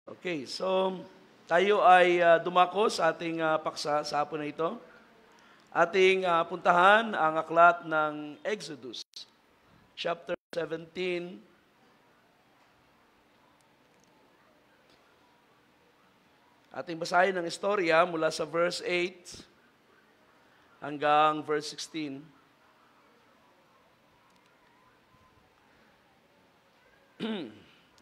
Okay, so tayo ay dumako sa ating paksa sa hapon na ito. Ating puntahan ang aklat ng Exodus, chapter 17. Ating basahin ang istorya mula sa verse 8 hanggang verse 16.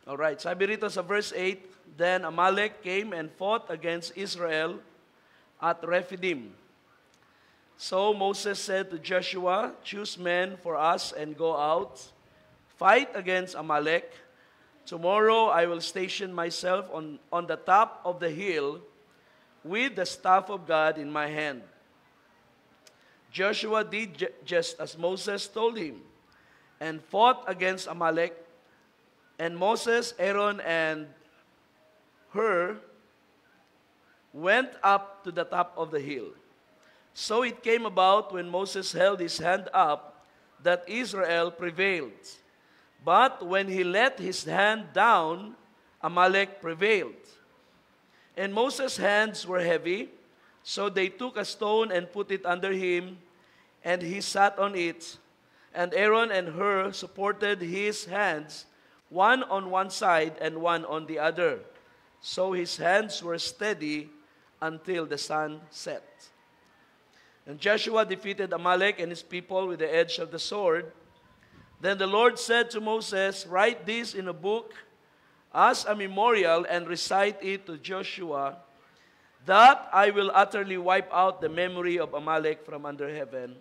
Alright, sabi rito sa verse 8, Then Amalek came and fought against Israel at Rephidim. So Moses said to Joshua, Choose men for us and go out, fight against Amalek. Tomorrow I will station myself on the top of the hill with the staff of God in my hand. Joshua did just as Moses told him and fought against Amalek. And Moses, Aaron, and Hur went up to the top of the hill. So it came about when Moses held his hand up that Israel prevailed. But when he let his hand down, Amalek prevailed. And Moses' hands were heavy, so they took a stone and put it under him, and he sat on it. And Aaron and Hur supported his hands, one on one side and one on the other. So his hands were steady until the sun set. And Joshua defeated Amalek and his people with the edge of the sword. Then the Lord said to Moses, Write this in a book as a memorial and recite it to Joshua, that I will utterly wipe out the memory of Amalek from under heaven.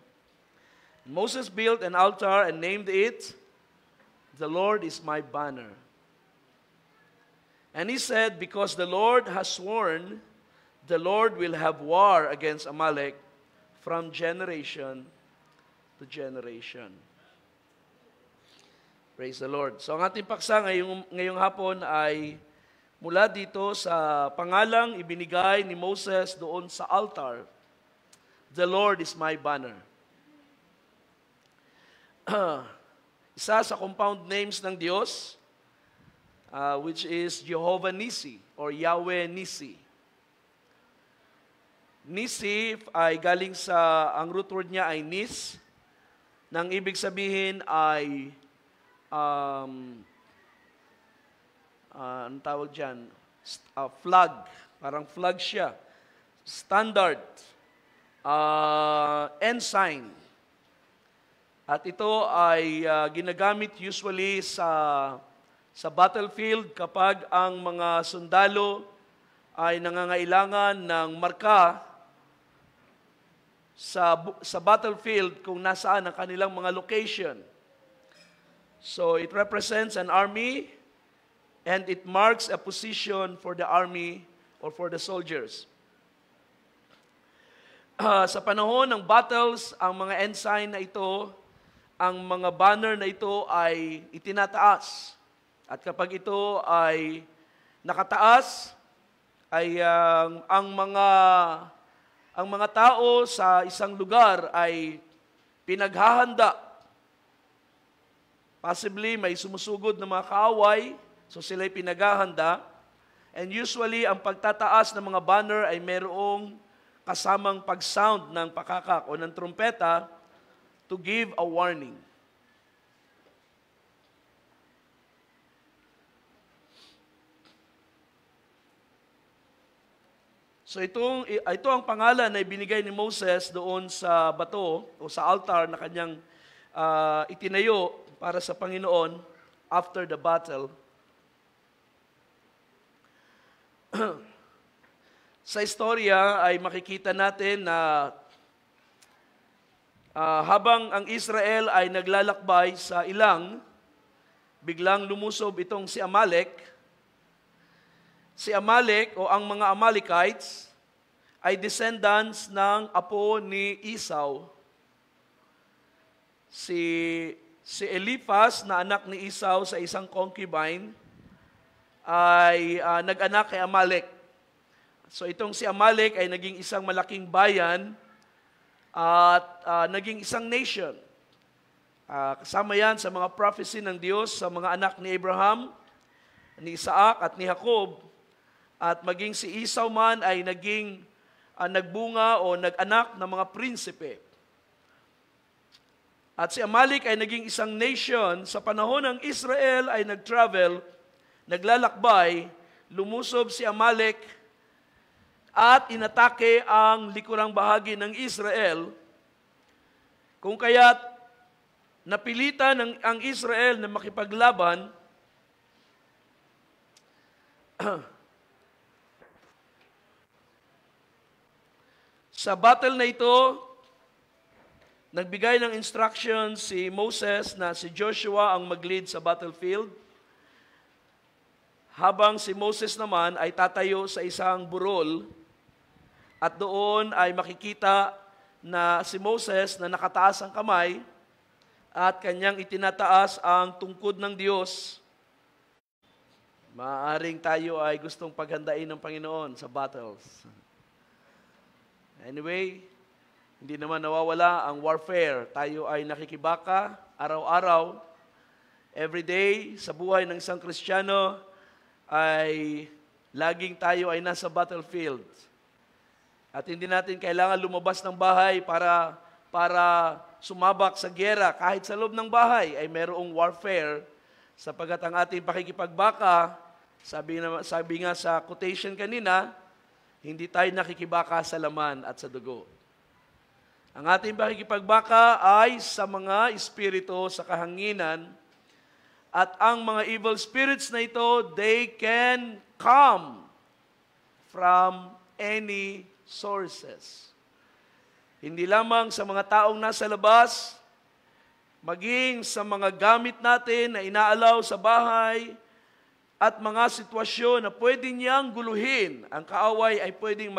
And Moses built an altar and named it, The Lord is my banner. And he said, Because the Lord has sworn, the Lord will have war against Amalek from generation to generation. Praise the Lord. So ang ating paksa ngayong hapon ay mula dito sa pangalang ibinigay ni Moses doon sa altar, The Lord is my banner. Isa sa compound names ng Diyos, which is Jehovah Nissi or Yahweh Nissi. Nissi ay galing sa, ang root word niya ay nis, nang ibig sabihin ay, anong tawag dyan? Flag. Parang flag siya. Standard. Ensign. At ito ay ginagamit usually sa battlefield kapag ang mga sundalo ay nangangailangan ng marka sa battlefield kung nasaan ang kanilang mga location. So it represents an army and it marks a position for the army or for the soldiers. Sa panahon ng battles, ang mga ensign na ito, ang mga banner na ito ay itinataas. At kapag ito ay nakataas, ay ang mga tao sa isang lugar ay pinaghahanda. Possibly may sumusugod na mga kaaway, so sila'y pinaghahanda. And usually, ang pagtataas ng mga banner ay mayroong kasamang pag-sound ng pakakak o ng trumpeta to give a warning. So ito ang pangalan na ibinigay ni Moses doon sa bato o sa altar na kanyang itinayo para sa Panginoon after the battle. Sa istorya ay makikita natin na habang ang Israel ay naglalakbay sa ilang, biglang lumusob itong si Amalek. Si Amalek o ang mga Amalekites ay descendants ng apo ni Esau. Si Eliphaz na anak ni Esau sa isang concubine ay nag-anak kay Amalek. So itong si Amalek ay naging isang malaking bayan at naging isang nation. Kasama yan sa mga prophecy ng Diyos sa mga anak ni Abraham, ni Isaac at ni Jacob, At maging si Esau man ay naging nagbunga o nag-anak ng mga prinsipe. At si Amalek ay naging isang nation. Sa panahon ng Israel ay nag-travel, naglalakbay, lumusob si Amalek at inatake ang likurang bahagi ng Israel. Kung kaya't napilitan ang Israel na makipaglaban, sa battle na ito, nagbigay ng instructions si Moses na si Joshua ang mag-lead sa battlefield, habang si Moses naman ay tatayo sa isang burol at doon ay makikita na si Moses na nakataas ang kamay at kanyang itinataas ang tungkod ng Diyos. Maaaring tayo ay gustong paghandain ng Panginoon sa battles. Anyway, hindi naman nawawala ang warfare. Tayo ay nakikibaka araw-araw. Every day sa buhay ng isang Kristiyano ay laging tayo ay nasa battlefield. At hindi natin kailangan lumabas ng bahay para sumabak sa giyera. Kahit sa loob ng bahay ay mayroong warfare, sapagkat ang ating pakikipagbaka, sabi nga sa quotation kanina, hindi tayo nakikibaka sa laman at sa dugo. Ang ating pakikipagbaka ay sa mga espiritu sa kahanginan, at ang mga evil spirits na ito, they can come from any sources. Hindi lamang sa mga taong nasa labas, maging sa mga gamit natin na inaalaw sa bahay, at mga sitwasyon na pwede niyang guluhin. Ang kaaway ay pwedeng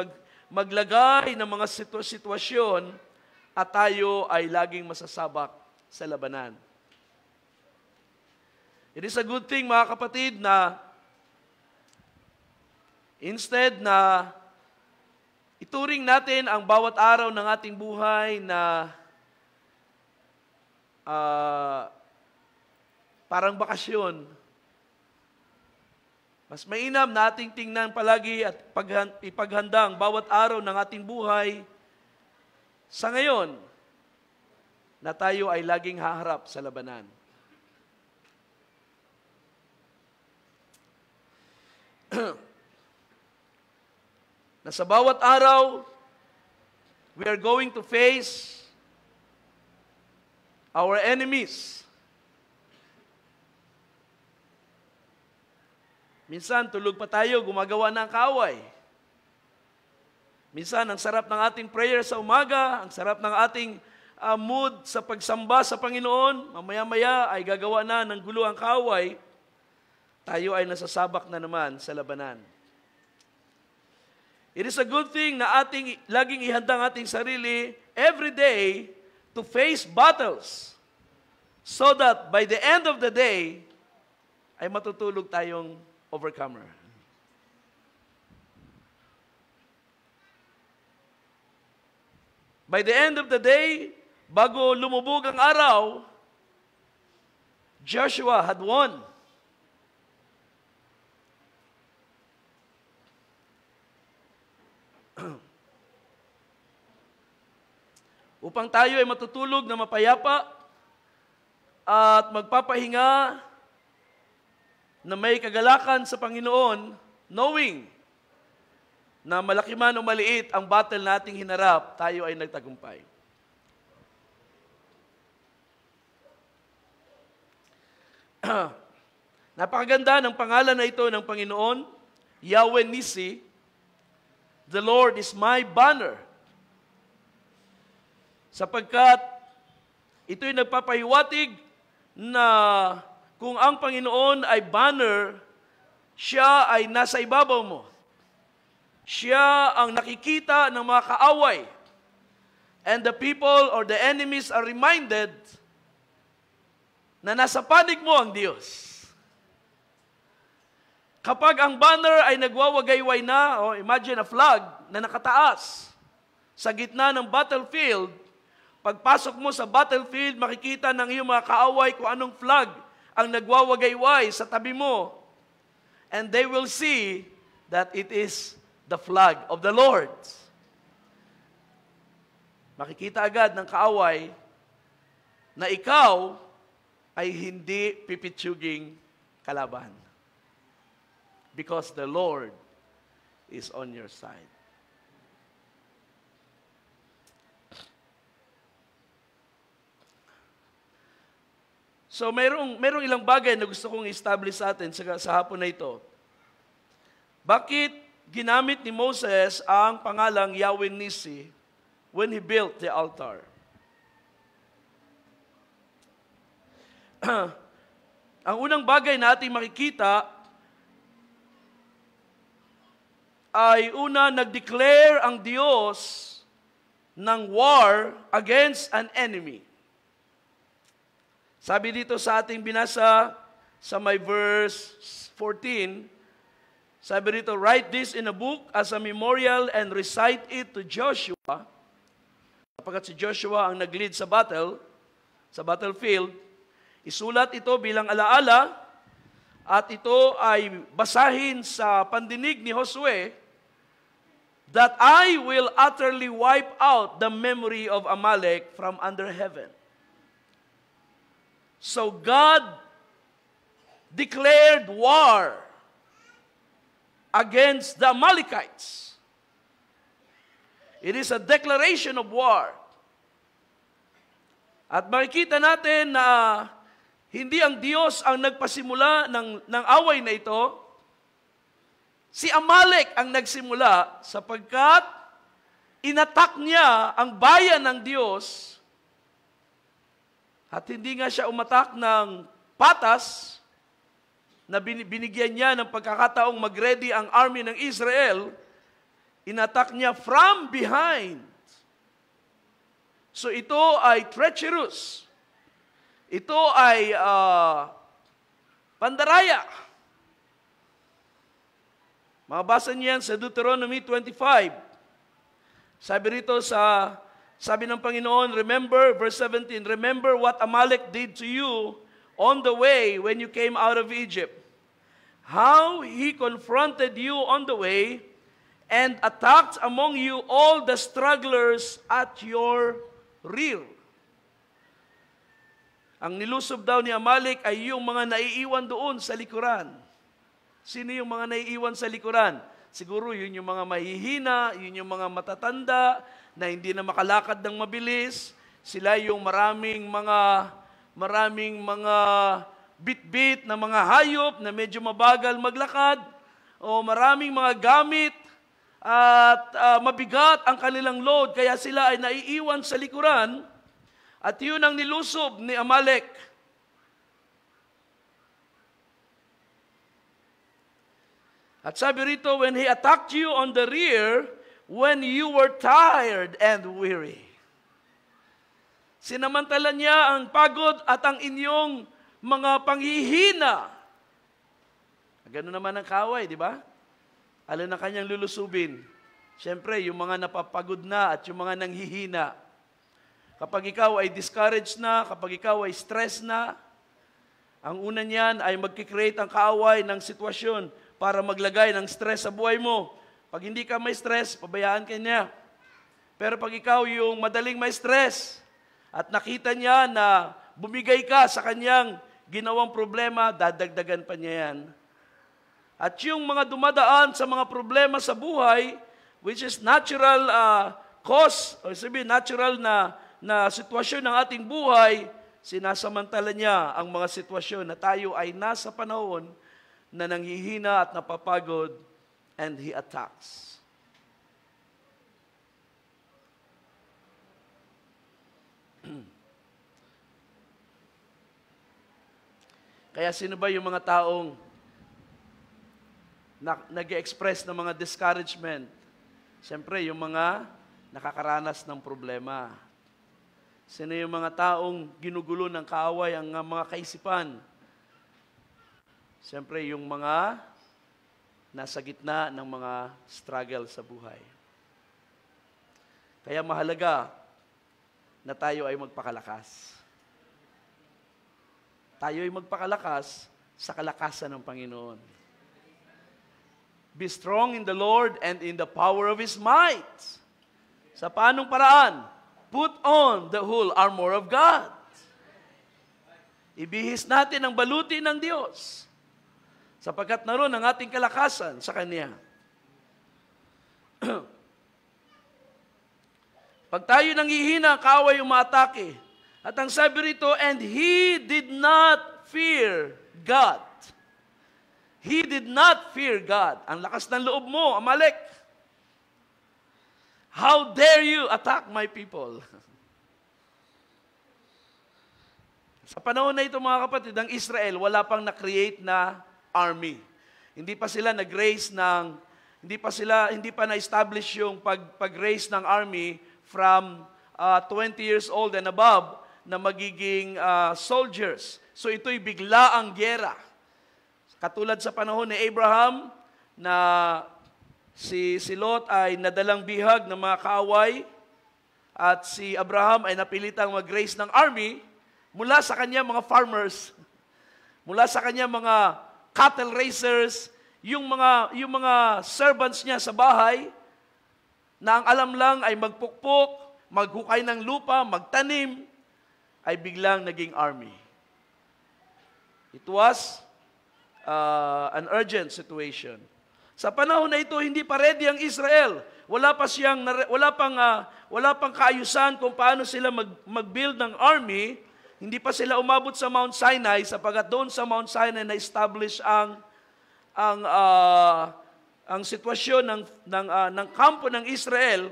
maglagay ng mga sitwasyon at tayo ay laging masasabak sa labanan. It is a good thing, mga kapatid, na instead na ituring natin ang bawat araw ng ating buhay na parang bakasyon, mas mainam na ating tingnan palagi at ipaghanda ang bawat araw ng ating buhay sa ngayon na tayo ay laging haharap sa labanan. Na sa bawat araw, we are going to face our enemies. Minsan, tulog pa tayo, gumagawa ng kaaway. Minsan, ang sarap ng ating prayer sa umaga, ang sarap ng ating mood sa pagsamba sa Panginoon, mamaya-maya ay gagawa na ng gulo ang kaaway, tayo ay nasasabak na naman sa labanan. It is a good thing na ating laging ihanda ang ating sarili every day to face battles so that by the end of the day, ay matutulog tayong overcomer. By the end of the day, bago lumubog ang araw, Joshua had won. Upang tayo ay matutulog na mapayapa at magpapahinga na may kagalakan sa Panginoon, knowing na malaki man o maliit ang battle nating hinarap, tayo ay nagtagumpay. Napakaganda ng pangalan na ito ng Panginoon, Yahweh Nissi. The Lord is my banner. Sapagkat ito'y nagpapahiwatig na kung ang Panginoon ay banner, siya ay nasa ibabaw mo. Siya ang nakikita ng mga kaaway. And the people or the enemies are reminded na nasa panig mo ang Diyos. Kapag ang banner ay nagwawagayway na, o imagine a flag na nakataas sa gitna ng battlefield, pagpasok mo sa battlefield, makikita ng iyong mga kaaway kung anong flag ang nagwawagayway sa tabi mo. And they will see that it is the flag of the Lord. Makikita agad ng kaaway na ikaw ay hindi pipitsuging kalaban. Because the Lord is on your side. So, merong ilang bagay na gusto kong establish sa atin sa hapon na ito. Bakit ginamit ni Moses ang pangalang Yahweh Nissi when he built the altar? Ang unang bagay na ating makikita ay nag-declare ang Diyos ng war against an enemy. Sabi dito sa ating binasa sa may verse 14, sabi dito, write this in a book as a memorial and recite it to Joshua. Kapagkat si Joshua ang nag-lead sa battlefield, isulat ito bilang alaala at ito ay basahin sa pandinig ni Josue that I will utterly wipe out the memory of Amalek from under heaven. So God declared war against the Amalekites. It is a declaration of war. At makikita natin na hindi ang Diyos ang nagpasimula ng away na ito. Si Amalek ang nagsimula sapagkat inatak niya ang bayan ng Diyos. At hindi nga siya umatak ng patas na binigyan niya ng pagkakataong mag-ready ang army ng Israel, inatak niya from behind. So ito ay treacherous. Ito ay pandaraya. Mabasa niyan sa Deuteronomy 25. Sabi ng Panginoon, remember, verse 17, remember what Amalek did to you on the way when you came out of Egypt. How he confronted you on the way and attacked among you all the stragglers at your rear. Ang nilusob daw ni Amalek ay yung mga naiiwan doon sa likuran. Sino yung mga naiiwan sa likuran? Siguro yun yung mga mahihina, yun yung mga matatanda, na hindi na makalakad ng mabilis. Sila yung maraming mga bit-bit na mga hayop na medyo mabagal maglakad, o maraming mga gamit at mabigat ang kanilang load, kaya sila ay naiiwan sa likuran, at yun ang nilusob ni Amalek. At sabi rito, when he attacked you on the rear, when you were tired and weary. Sinamantala niya ang pagod at ang inyong mga panghihina. Ganun naman ang kaaway, di ba? Alin na kanyang lulusubin. Siyempre, yung mga napapagod na at yung mga nanghihina. Kapag ikaw ay discouraged na, kapag ikaw ay stress na, ang una niyan ay magkikreate ang kaaway ng sitwasyon para maglagay ng stress sa buhay mo. Pag hindi ka may stress, pabayaan ka niya. Pero pag ikaw yung madaling may stress at nakita niya na bumigay ka sa kanyang ginawang problema, dadagdagan pa niya yan. At yung mga dumadaan sa mga problema sa buhay, which is natural cause, o sabihin, natural na sitwasyon ng ating buhay, sinasamantala niya ang mga sitwasyon na tayo ay nasa panahon na nanghihina at napapagod, and he attacks. Kaya sino ba yung mga taong nag-express ng mga discouragement? Siyempre, yung mga nakakaranas ng problema. Sino yung mga taong ginugulo ng kaaway ang mga kaisipan? Siyempre, yung mga nasa gitna ng mga struggle sa buhay. Kaya mahalaga na tayo ay magpakalakas. Tayo ay magpakalakas sa kalakasan ng Panginoon. Be strong in the Lord and in the power of His might. Sa paanong paraan? Put on the whole armor of God. Ibihis natin ang baluti ng Diyos, sapagkat naroon ang ating kalakasan sa Kanya. Pag tayo nanghihina, kaaway umaatake. At ang sabi rito, and he did not fear God. He did not fear God. Ang lakas ng loob mo, Amalek. How dare you attack my people? Sa panahon na ito, mga kapatid, ang Israel, wala pang na-create na army. Hindi pa sila nag-raise ng, hindi pa na-establish yung pag-raise ng army from 20 years old and above na magiging soldiers. So ito'y bigla ang gyera. Katulad sa panahon ni Abraham na si Lot ay nadalang bihag ng mga kaaway at si Abraham ay napilitang mag-raise ng army mula sa kanya mga farmers, mula sa kanya mga cattle raisers, yung mga servants niya sa bahay na ang alam lang ay magpukpok, maghukay ng lupa, magtanim, ay biglang naging army. It was an urgent situation. Sa panahon na ito, hindi pa ready ang Israel. Wala pang kaayusan kung paano sila mag-build ng army. Hindi pa sila umabot sa Mount Sinai, sapagkat doon sa Mount Sinai na-establish ang sitwasyon ng kampo ng Israel,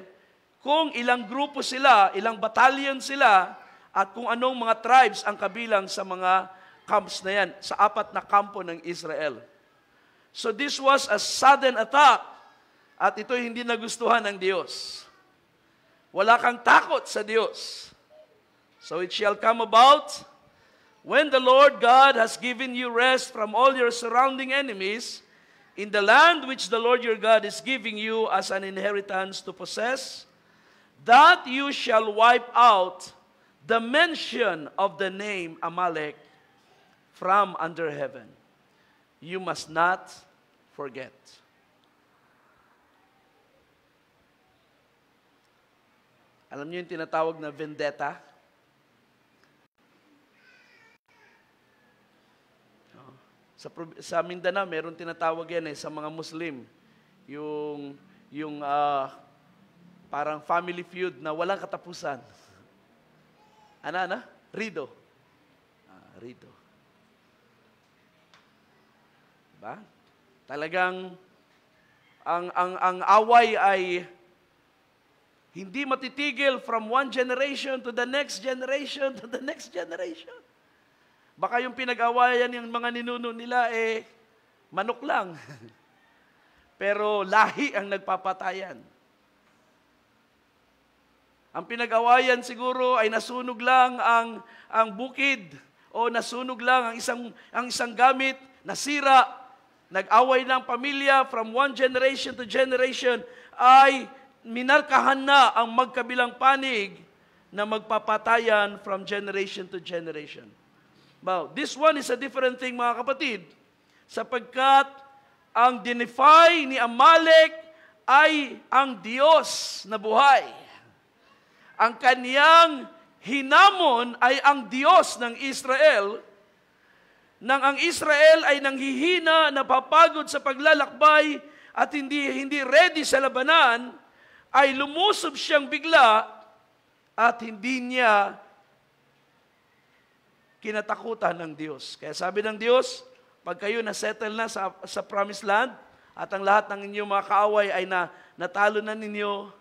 kung ilang grupo sila, ilang battalion sila, at kung anong mga tribes ang kabilang sa mga camps na yan, sa 4 na kampo ng Israel. So this was a sudden attack, at ito'y hindi nagustuhan ng Diyos. Wala kang takot sa Diyos. So it shall come about, when the Lord God has given you rest from all your surrounding enemies, in the land which the Lord your God is giving you as an inheritance to possess, that you shall wipe out the mention of the name Amalek from under heaven. You must not forget. Alam niyo yung tinatawag na vendetta? Sa Mindanao, meron tinatawag yan sa mga Muslim. Yung parang family feud na walang katapusan. Ano? Rido. Rido. Diba? Talagang ang away ay hindi matitigil from one generation to the next generation to the next generation. Baka yung pinag-awayan yung mga ninuno nila manok lang. Pero lahi ang nagpapatayan. Ang pinag-awayan siguro ay nasunog lang ang bukid o nasunog lang ang isang gamit, nasira, nag-away ng pamilya from one generation to generation, ay minarkahan na ang magkabilang panig na magpapatayan from generation to generation. Well, this one is a different thing, mga kapatid, sapagkat ang dinefy ni Amalek ay ang Diyos na buhay. Ang kaniyang hinamon ay ang Diyos ng Israel. Nang ang Israel ay nanghihina, napapagod sa paglalakbay at hindi ready sa labanan, ay lumusob siyang bigla at hindi niya kinatakutan ng Diyos. Kaya sabi ng Diyos, pag kayo na-settle na sa promised land at ang lahat ng inyong mga kaaway ay natalo na ninyo,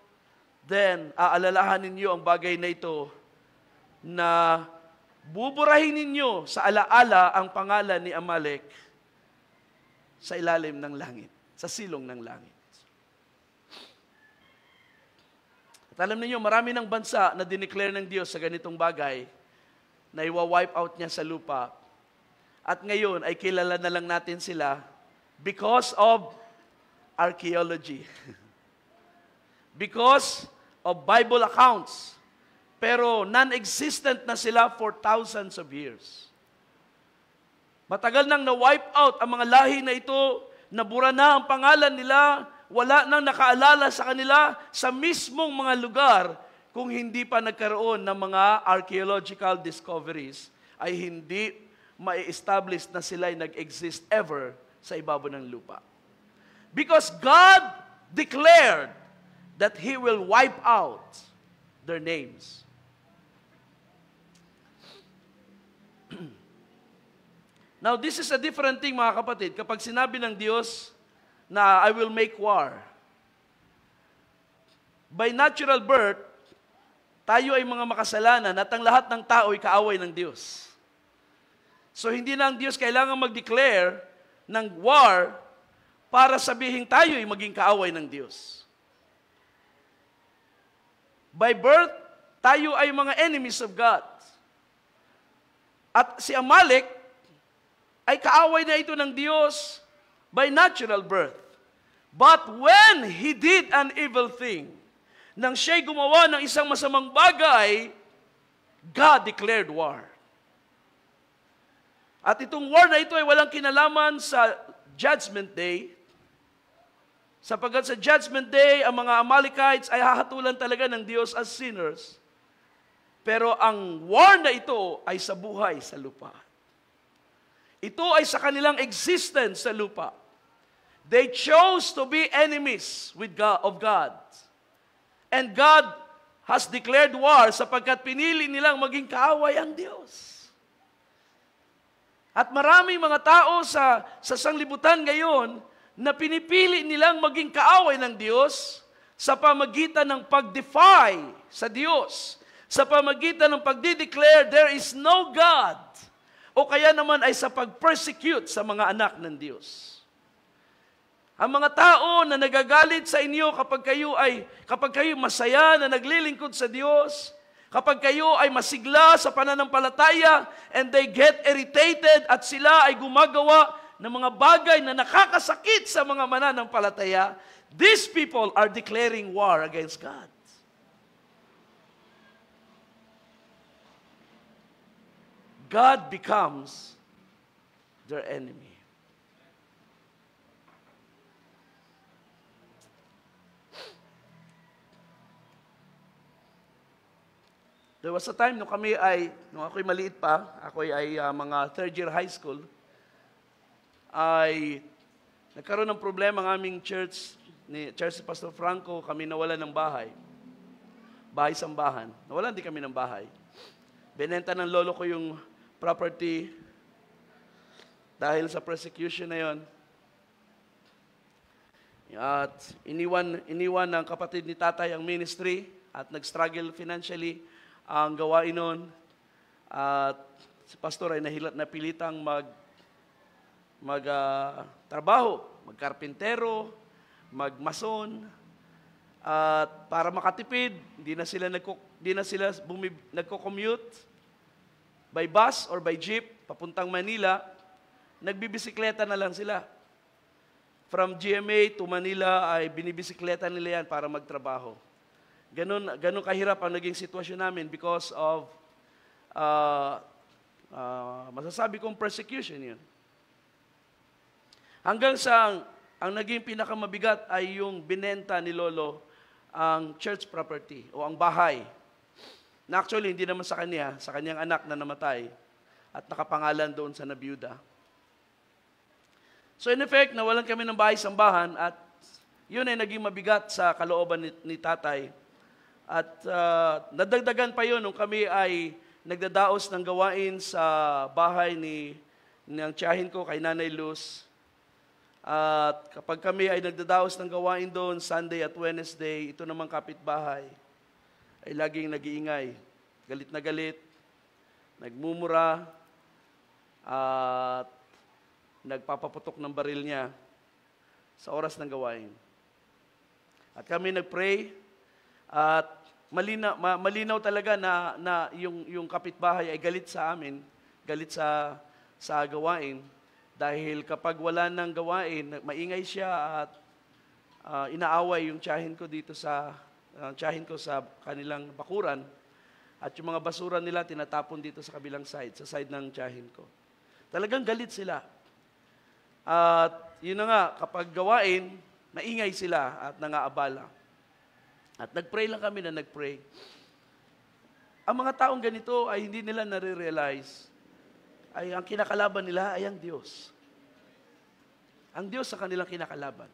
then aalalahanin ninyo ang bagay na ito na buburahin ninyo sa alaala ang pangalan ni Amalek sa ilalim ng langit, sa silong ng langit. At alam niyo, marami ng bansa na dineclare ng Diyos sa ganitong bagay na iwa-wipe out niya sa lupa. At ngayon ay kilala na lang natin sila because of archaeology. Because of Bible accounts. Pero non-existent na sila for thousands of years. Matagal nang na-wipe out ang mga lahi na ito nabura na ang pangalan nila, wala nang nakaalala sa kanila sa mismong mga lugar kung hindi pa nagkaroon ng mga archaeological discoveries, ay hindi ma-establish na sila ay nag-exist ever sa ibabaw ng lupa. Because God declared that He will wipe out their names. Now, this is a different thing, mga kapatid. Kapag sinabi ng Diyos na I will make war, by natural birth, tayo ay mga makasalanan at ang lahat ng tao ay kaaway ng Diyos. So, hindi na ang Diyos kailangan mag-declare ng war para sabihin tayo ay maging kaaway ng Diyos. By birth, tayo ay mga enemies of God. At si Amalek ay kaaway na ito ng Diyos by natural birth. But when he did an evil thing, nang siya'y gumawa ng isang masamang bagay, God declared war. At itong war na ito ay walang kinalaman sa Judgment Day, sapagkat sa Judgment Day, ang mga Amalekites ay hahatulan talaga ng Diyos as sinners. Pero ang war na ito ay sa buhay sa lupa. Ito ay sa kanilang existence sa lupa. They chose to be enemies with God, of God. And God has declared war sapagkat pinili nilang maging kaaway ang Diyos. At maraming mga tao sa sanglibutan ngayon na pinipili nilang maging kaaway ng Diyos sa pamagitan ng pag-defy sa Diyos, sa pamagitan ng pagdi-declare there is no God, o kaya naman ay sa pag-persecute sa mga anak ng Diyos. Ang mga tao na nagagalit sa inyo kapag kayo masaya na naglilingkod sa Diyos, kapag kayo ay masigla sa pananampalataya and they get irritated at sila ay gumagawa ng mga bagay na nakakasakit sa mga mananampalataya, these people are declaring war against God. God becomes their enemy. There was a time nung ako'y maliit pa, ako'y mga third year high school, ay nagkaroon ng problema ang aming church ni Pastor Franco, kami nawalan ng bahay-sambahan. Nawalan din kami ng bahay. Binenta ng lolo ko yung property dahil sa persecution na yon. At iniwan ng kapatid ni tatay ang ministry at nag-struggle financially ang gawain nun. At si pastor ay napilitang trabaho, magkarpintero, magmason, at para makatipid, hindi na sila nagko-commute by bus or by jeep papuntang Manila, nagbibisikleta na lang sila. From GMA to Manila ay binibisikleta nila yan para magtrabaho. Ganun kahirap ang naging sitwasyon namin because of masasabi kong persecution yun. Hanggang sa ang naging pinakamabigat ay yung binenta ni Lolo ang church property o ang bahay. Na actually, hindi naman sa kanya, sa kanyang anak na namatay at nakapangalan doon sa nabiyuda. So in effect, nawalan kami ng bahay-sambahan at yun ay naging mabigat sa kalooban ni tatay. At nadagdagan pa yun nung kami ay nagdadaos ng gawain sa bahay ng tiyahin ko kay Nanay Luz. At kapag kami ay nagdadaos ng gawain doon, Sunday at Wednesday, ito namang kapitbahay ay laging nag-iingay. Galit na galit, nagmumura, at nagpapaputok ng baril niya sa oras ng gawain. At kami nagpray, at malinaw talaga na yung kapitbahay ay galit sa amin, galit sa gawain. Dahil kapag wala ng gawain, maingay siya at inaaway yung tiyahin ko dito sa kanilang bakuran. At yung mga basura nila tinatapon dito sa kabilang side, sa side ng tiyahin ko. Talagang galit sila. At yun na nga, kapag gawain, maingay sila at nangaabala. At nagpray lang kami na nagpray. Ang mga taong ganito ay hindi nila nare-realize ay ang kinakalaban nila ay ang Diyos. Ang Diyos sa kanilang kinakalaban.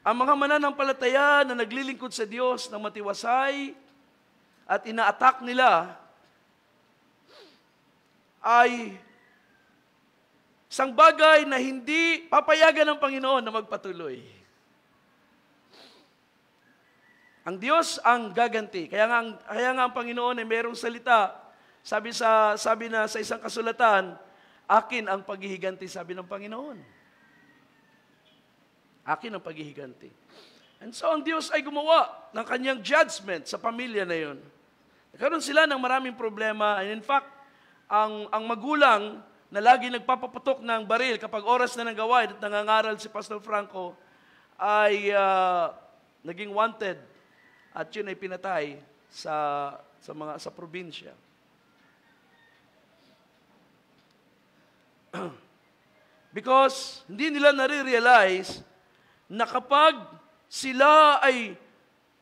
Ang mga mananampalataya na naglilingkod sa Diyos ng matiwasay at ina-attack nila ay isang bagay na hindi papayagan ng Panginoon na magpatuloy. Ang Diyos ang gaganti. Kaya nga ang Panginoon ay mayroong salita. Sabi na sa isang kasulatan, akin ang paghihiganti, sabi ng Panginoon. Akin ang paghihiganti. And so ang Diyos ay gumawa ng kanyang judgment sa pamilya na yun. Nagkaroon sila ng maraming problema. And in fact, ang magulang na lagi nagpapaputok ng baril kapag oras na ng gawain at nangangaral si Pastor Franco ay naging wanted at yun ay pinatay sa probinsya. Because hindi nila nare-realize na kapag sila ay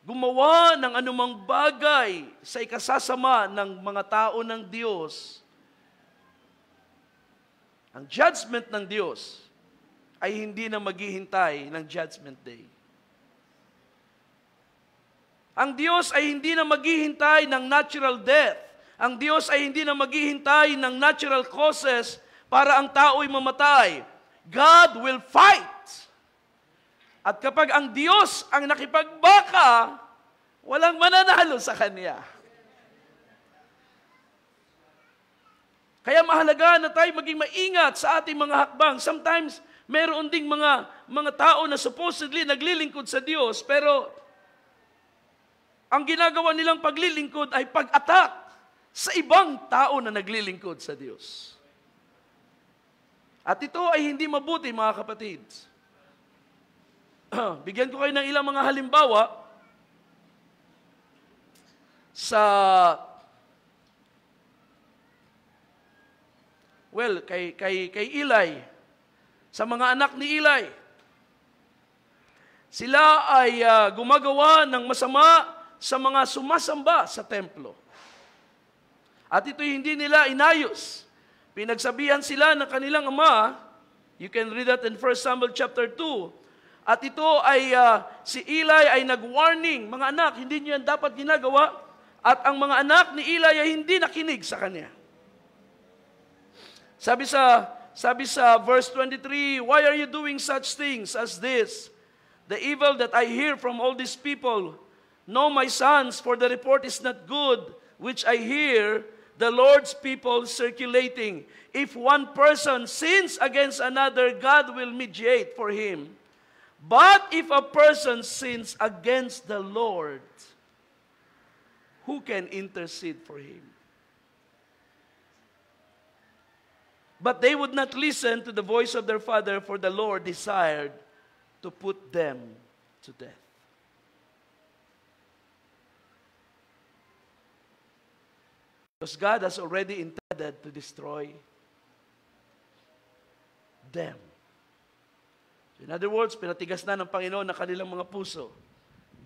gumawa ng anumang bagay sa ikasasama ng mga tao ng Diyos, ang judgment ng Diyos ay hindi na maghihintay ng judgment day. Ang Diyos ay hindi na maghihintay ng natural death. Ang Diyos ay hindi na maghihintay ng natural causes para ang tao'y mamatay. God will fight. At kapag ang Diyos ang nakipagbaka, walang mananalo sa Kanya. Kaya mahalaga na tayo maging maingat sa ating mga hakbang. Sometimes, meron ding mga tao na supposedly naglilingkod sa Diyos, pero ang ginagawa nilang paglilingkod ay pag-attack sa ibang tao na naglilingkod sa Diyos. At ito ay hindi mabuti, mga kapatid. Bigyan ko kayo ng ilang mga halimbawa kay Eli, sa mga anak ni Eli. Sila ay gumagawa ng masama sa mga sumasamba sa templo. At ito'y hindi nila inayos. Pinagsabihan sila ng kanilang ama, you can read that in 1 Samuel chapter 2, at ito ay, si Eli ay nag-warning, mga anak, hindi niyo yan dapat ginagawa, at ang mga anak ni Eli ay hindi nakinig sa kanya. Sabi sa verse 23, why are you doing such things as this? The evil that I hear from all these people, no, my sons, for the report is not good, which I hear the Lord's people circulating. If one person sins against another, God will mediate for him. But if a person sins against the Lord, who can intercede for him? But they would not listen to the voice of their father, for the Lord desired to put them to death. Because God has already intended to destroy them. So in other words, pinatigas na ng Panginoon na kanilang mga puso.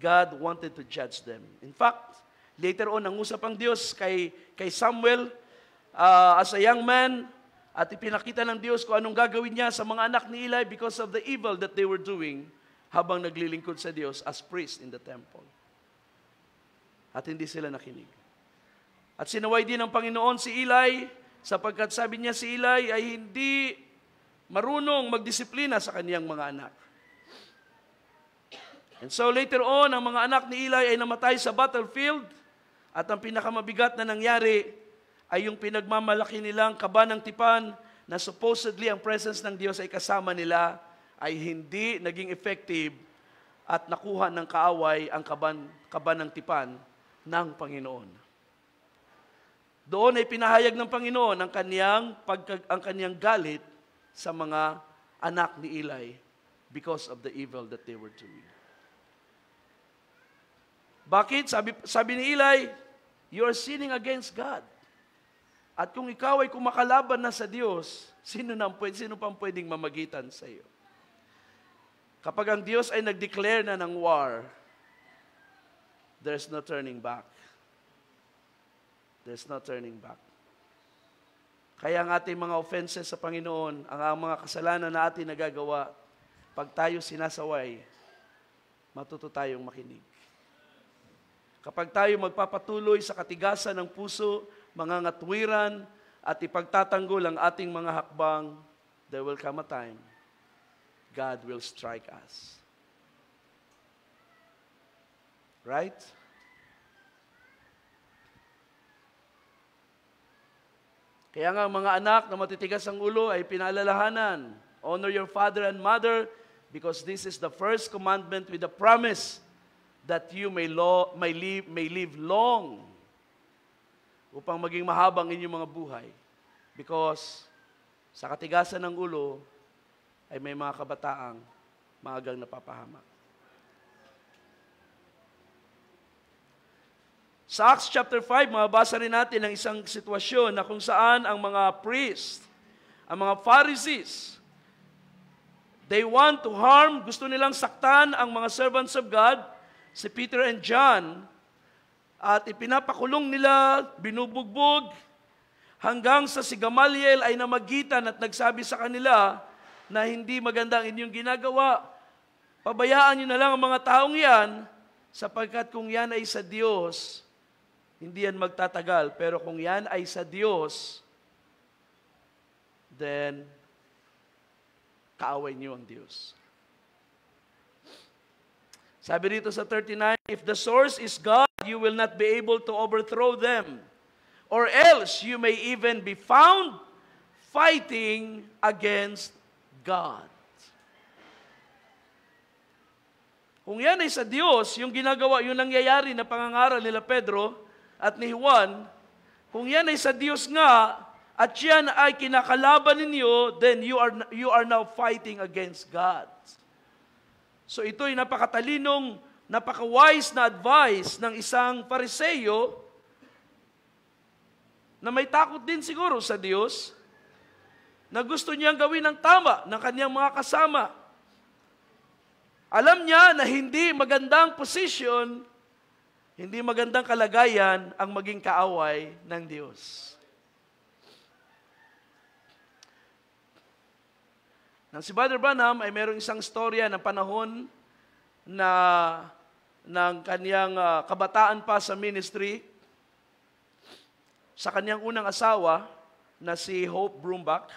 God wanted to judge them. In fact, later on, nangusap ang Diyos kay Samuel as a young man, at ipinakita ng Diyos kung anong gagawin niya sa mga anak ni Eli because of the evil that they were doing habang naglilingkod sa Diyos as priest in the temple. At hindi sila nakinig. At sinaway din ng Panginoon si Eli, sapagkat sabi niya si Eli ay hindi marunong magdisiplina sa kaniyang mga anak. And so later on, ang mga anak ni Eli ay namatay sa battlefield, at ang pinakamabigat na nangyari ay yung pinagmamalaki nilang kaba ng tipan na supposedly ang presence ng Diyos ay kasama nila, ay hindi naging effective at nakuha ng kaaway ang kaba ng tipan ng Panginoon. Doon ay pinahayag ng Panginoon ang kaniyang galit sa mga anak ni Eli because of the evil that they were doing. Bakit? Sabi ni Eli, you are sinning against God. At kung ikaw ay kumakalaban na sa Diyos, sino pang pwedeng mamagitan sa iyo? Kapag ang Diyos ay nag-declare na ng war, there's no turning back. There's no turning back. Kaya ang ating mga offenses sa Panginoon, ang mga kasalanan na ating nagagawa, pag tayo sinasaway, matuto tayong makinig. Kapag tayo magpapatuloy sa katigasan ng puso, mga ngatwiran, at ipagtatanggol ang ating mga hakbang, there will come a time God will strike us. Right? Kaya nga mga anak na matitigas ang ulo ay pinaalalahanan, honor your father and mother because this is the first commandment with the promise that you may live long upang maging mahabang inyong mga buhay. Because sa katigasan ng ulo ay may mga kabataang maagang napapahamak. Sa Acts chapter 5, mababasa rin natin ang isang sitwasyon na kung saan ang mga priest, ang mga Pharisees, they want to harm, gusto nilang saktan ang mga servants of God, si Peter and John, at ipinapakulong nila, binubugbog, hanggang sa si Gamaliel ay namagitan at nagsabi sa kanila na hindi maganda ang inyong ginagawa. Pabayaan niyo na lang ang mga taong yan, sapagkat kung yan ay sa Diyos, hindi yan magtatagal. Pero kung yan ay sa Diyos, then kaaway niyo ang Diyos. Sabi dito sa 39, if the source is God, you will not be able to overthrow them. Or else you may even be found fighting against God. Kung yan ay sa Diyos, yung ginagawa, yung nangyayari na pangangaral nila Pedro at ni Juan, kung yan ay sa Diyos nga, at yan ay kinakalaban ninyo, then you are now fighting against God. So ito'y napakatalinong, napaka-wise na advice ng isang Pariseyo na may takot din siguro sa Diyos, na gusto niyang gawin ang tama ng kanyang mga kasama. Alam niya na hindi magandang position, hindi magandang kalagayan ang maging kaaway ng Diyos. Nang si Brother Branham ay mayroong isang storya ng panahon na ng kanyang kabataan pa sa ministry, sa kanyang unang asawa na si Hope Brumbach.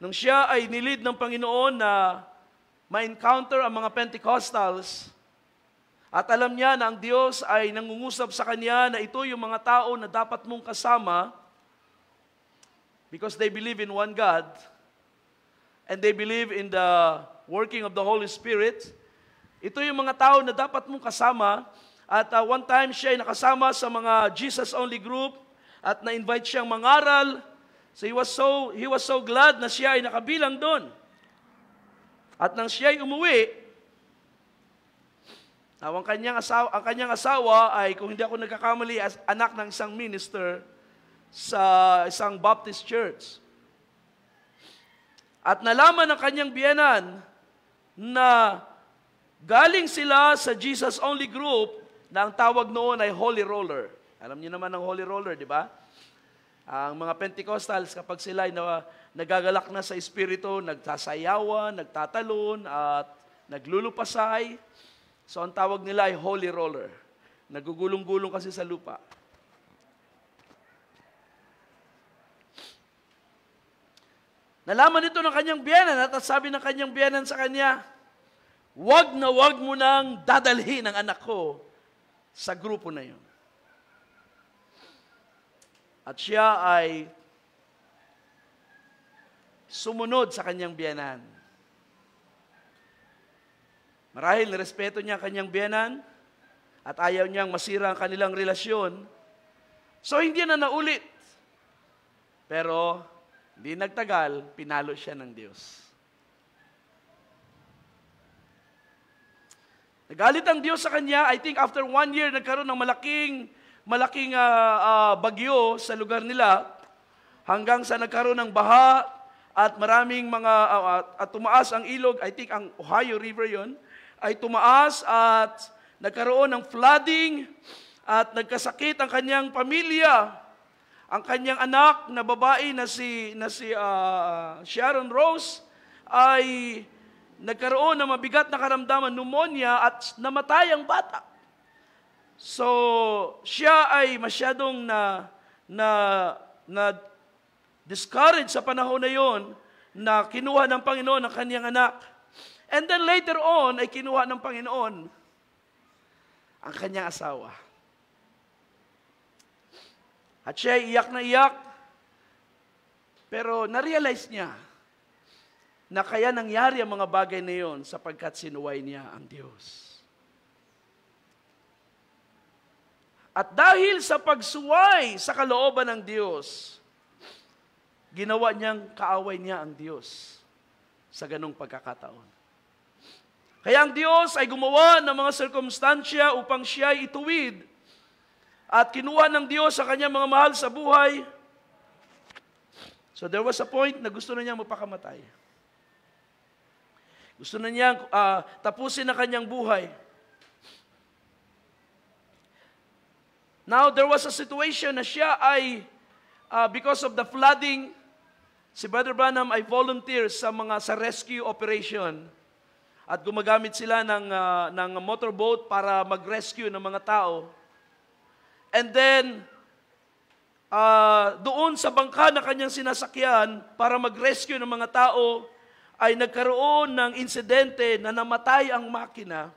Nung siya ay nilid ng Panginoon na ma-encounter ang mga Pentecostals, at alam niya na ang Diyos ay nangungusap sa kanya na ito yung mga tao na dapat mong kasama because they believe in one God and they believe in the working of the Holy Spirit. Ito yung mga tao na dapat mong kasama. At one time siya ay nakasama sa mga Jesus Only group at na-invite siyang mangaral. So he was so glad na siya ay nakabilang doon. At nang siya ay umuwi, ang kanyang asawa ay, kung hindi ako nagkakamali, anak ng isang minister sa isang Baptist church. At nalaman ng kanyang biyenan na galing sila sa Jesus Only group na ang tawag noon ay Holy Roller. Alam niyo naman ang Holy Roller, di ba? Ang mga Pentecostals, kapag sila ay nagagalak na sa espiritu, nagsasayawan, nagtatalon, at naglulupasay. So ang tawag nila ay Holy Roller. Nagugulong-gulong kasi sa lupa. Nalaman ito ng kanyang biyenan at sabi ng kanyang biyenan sa kanya, wag mo nang dadalhin ang anak ko sa grupo na yun. At siya ay sumunod sa kanyang biyenan. Marahil nirespeto niya ang kanyang biyenan at ayaw niyang masira ang kanilang relasyon. So hindi na naulit. Pero hindi nagtagal, pinalo siya ng Diyos. Nagalit ang Diyos sa kanya. I think after 1 year, nagkaroon ng malaking bagyo sa lugar nila hanggang sa nagkaroon ng baha at maraming mga at tumaas ang ilog, I think ang Ohio River yon, ay tumaas at nagkaroon ng flooding at nagkasakit ang kanyang pamilya. Ang kanyang anak na babae na si Sharon Rose ay nagkaroon ng mabigat na karamdaman, pneumonia, at namatay ang bata. So, siya ay masyadong na discouraged sa panahon na yon na kinuha ng Panginoon ang kanyang anak. And then later on, ay kinuha ng Panginoon ang kanyang asawa. At siya ay iyak na iyak, pero na-realize niya na kaya nangyari ang mga bagay na yon sapagkat sinuway niya ang Diyos. At dahil sa pagsuway sa kalooban ng Diyos, ginawa niyang kaaway niya ang Diyos sa ganong pagkakataon. Kaya ang Diyos ay gumawa ng mga sirkumstansya upang siya ay ituwid. At kinuha ng Diyos sa kanyang mga mahal sa buhay. So there was a point na gusto na niyang magpakamatay. Gusto na niyang tapusin ang kanyang buhay. Now, there was a situation na siya ay, because of the flooding, si Brother Branham ay volunteer sa rescue operation. At gumagamit sila ng motorboat para mag-rescue ng mga tao. And then, doon sa bangka na kanyang sinasakyan para mag-rescue ng mga tao, ay nagkaroon ng insidente na namatay ang makina.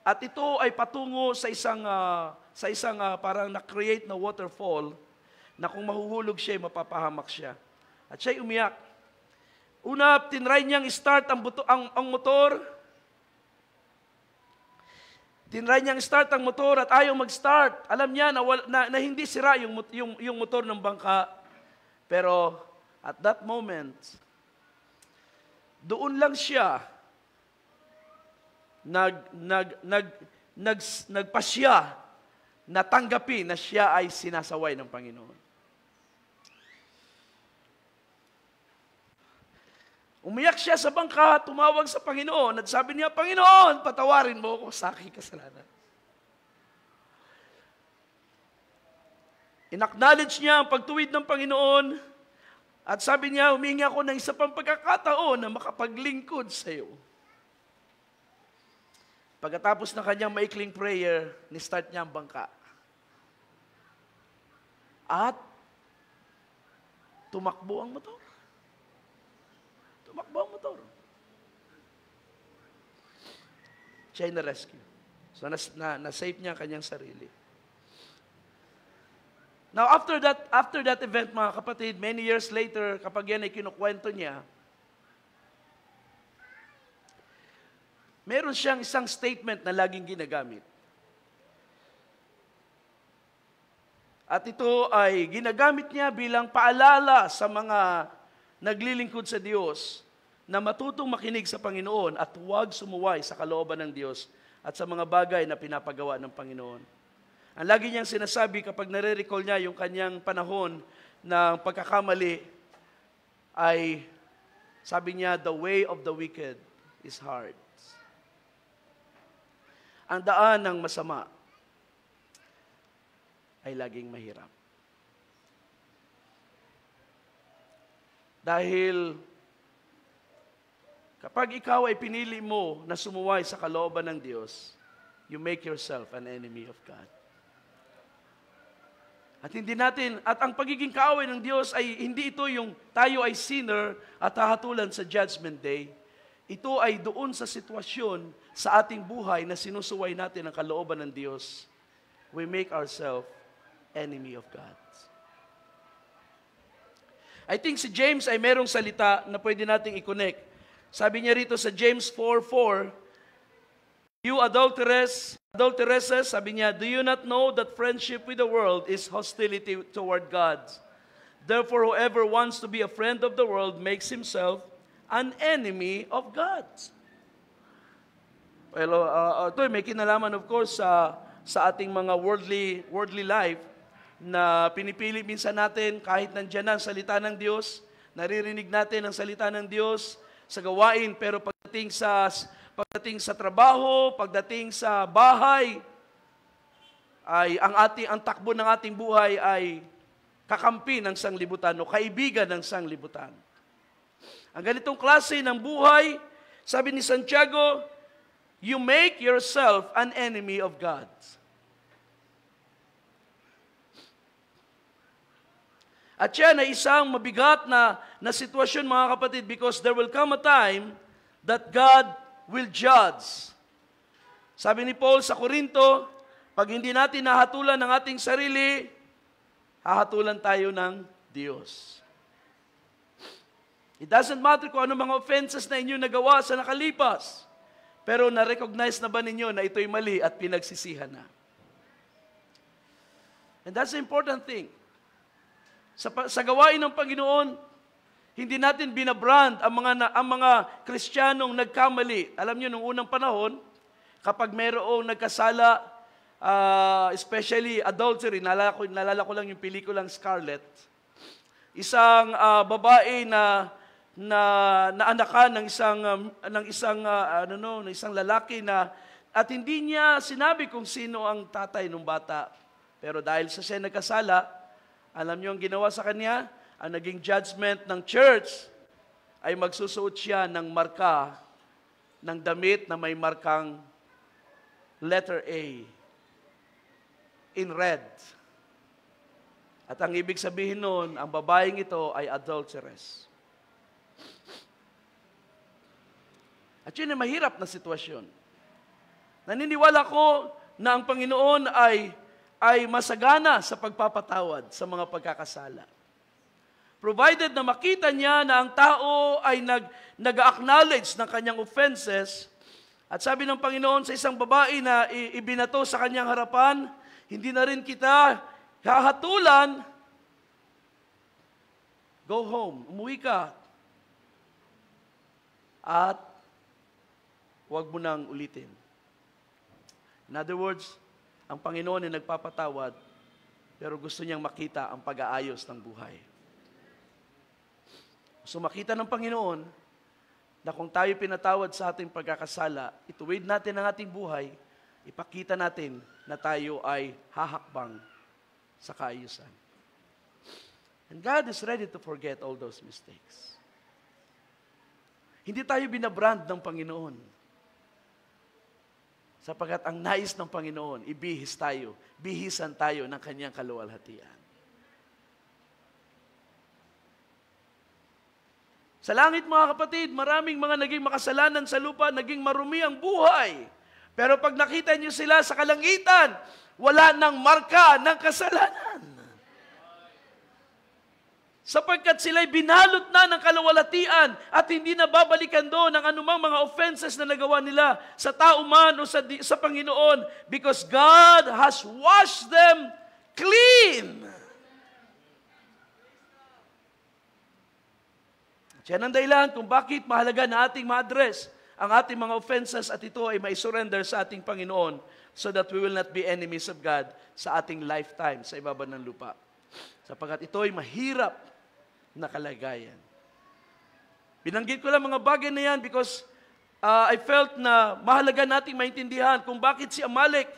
At ito ay patungo sa isang parang na-create na waterfall na kung mahuhulog siya, mapapahamak siya. At siya'y umiyak. Una, tinry niyang start ang motor. Tinry niyang start ang motor at ayaw mag-start. Alam niya na hindi sira yung motor ng bangka. Pero at that moment, doon lang siya nagpasya na tanggapin na siya ay sinasaway ng Panginoon. Umiyak siya sa bangka, tumawag sa Panginoon at sabi niya, Panginoon, patawarin mo ako sa aking kasalanan. In-acknowledge niya ang pagtuwid ng Panginoon at sabi niya, humingi ako ng isa pang pagkakataon na makapaglingkod sa iyo. Pagkatapos ng kanyang maikling prayer, ni-start niya ang bangka. At tumakbo ang motor. Tumakbo ang motor. Siya ay na-rescue. So, na-save niya ang kanyang sarili. Now, after that event, mga kapatid, many years later, kapag yan ay kinukwento niya, meron siyang isang statement na laging ginagamit. At ito ay ginagamit niya bilang paalala sa mga naglilingkod sa Diyos na matutong makinig sa Panginoon at huwag sumuway sa kalooban ng Diyos at sa mga bagay na pinapagawa ng Panginoon. Ang lagi niyang sinasabi kapag nare-recall niya yung kanyang panahon ng pagkakamali ay, sabi niya, the way of the wicked is hard. Ang daan ng masama ay laging mahirap. Dahil kapag ikaw ay pinili mo na sumuway sa kalooban ng Diyos, you make yourself an enemy of God. At ang pagiging kaaway ng Diyos ay hindi ito yung tayo ay sinner at hahatulan sa judgment day. Ito ay doon sa sitwasyon sa ating buhay na sinusuway natin ang kalooban ng Diyos. We make ourselves enemy of God. I think si James ay merong salita na pwede nating i-connect. Sabi niya rito sa James 4:4, you adulteresses, sabi niya, do you not know that friendship with the world is hostility toward God? Therefore, whoever wants to be a friend of the world makes himself an enemy of God. Well, ito may kinalaman of course sa ating mga worldly life na pinipili minsan natin kahit nandiyan na ang salita ng Diyos, naririnig natin ang salita ng Diyos sa gawain, pero pagdating sa trabaho, pagdating sa bahay, ay ang takbo ng ating buhay ay kakampi ng sanglibutan o kaibigan ng sanglibutan. Ang ganitong klase ng buhay, sabi ni Santiago, you make yourself an enemy of God. At yan ay isang mabigat na sitwasyon, mga kapatid, because there will come a time that God will judge. Sabi ni Paul sa Korinto, pag hindi natin nahatulan ng ating sarili, hahatulan tayo ng Diyos. It doesn't matter kung ano mga offenses na inyo nagawa sa nakalipas, pero na-recognize na ba ninyo na ito'y mali at pinagsisihan na? And that's the important thing. Sa gawain ng Panginoon, hindi natin binabrand ang mga Kristiyanong nagkamali. Alam niyo, nung unang panahon, kapag mayroong nagkasala, especially adultery, nalala ko lang yung pelikulang Scarlet, isang babae na anakan ng isang lalaki na at hindi niya sinabi kung sino ang tatay ng bata. Pero dahil sa siya nagkasala, alam niyo ang ginawa sa kanya? Ang naging judgment ng church ay magsusuot siya ng marka, ng damit na may markang letter A in red. At ang ibig sabihin nun, ang babaeng ito ay adulteress. At yun ay mahirap na sitwasyon. Naniniwala ko na ang Panginoon ay masagana sa pagpapatawad sa mga pagkakasala. Provided na makita niya na ang tao ay nag-acknowledge ng kanyang offenses, at sabi ng Panginoon sa isang babae na ibinato sa kanyang harapan, hindi na rin kita hahatulan, go home, umuwi ka, at huwag mo nang ulitin. In other words, ang Panginoon ay nagpapatawad, pero gusto niyang makita ang pag-aayos ng buhay. So makita ng Panginoon na kung tayo pinatawad sa ating pagkakasala, ituwid natin ang ating buhay, ipakita natin na tayo ay hahakbang sa kaayusan. And God is ready to forget all those mistakes. Hindi tayo binabrand ng Panginoon. Sapagkat ang nais ng Panginoon, bihisan tayo ng kanyang kaluwalhatian. Sa langit, mga kapatid, maraming mga naging makasalanan sa lupa, naging marumi ang buhay. Pero pag nakita niyo sila sa kalangitan, wala nang marka ng kasalanan. Sapagkat sila'y binalot na ng kaluwalhatian at hindi na babalikan doon ang anumang mga offenses na nagawa nila sa tao man o sa Panginoon, because God has washed them clean. Yan ang dahilan kung bakit mahalaga na ating ma-address ang ating mga offenses at ito ay mai-surrender sa ating Panginoon so that we will not be enemies of God sa ating lifetime sa ibaba ng lupa. Sapagkat ito ay mahirap na kalagayan. Binanggit ko lang mga bagay na yan because I felt na mahalaga nating maintindihan kung bakit si Amalek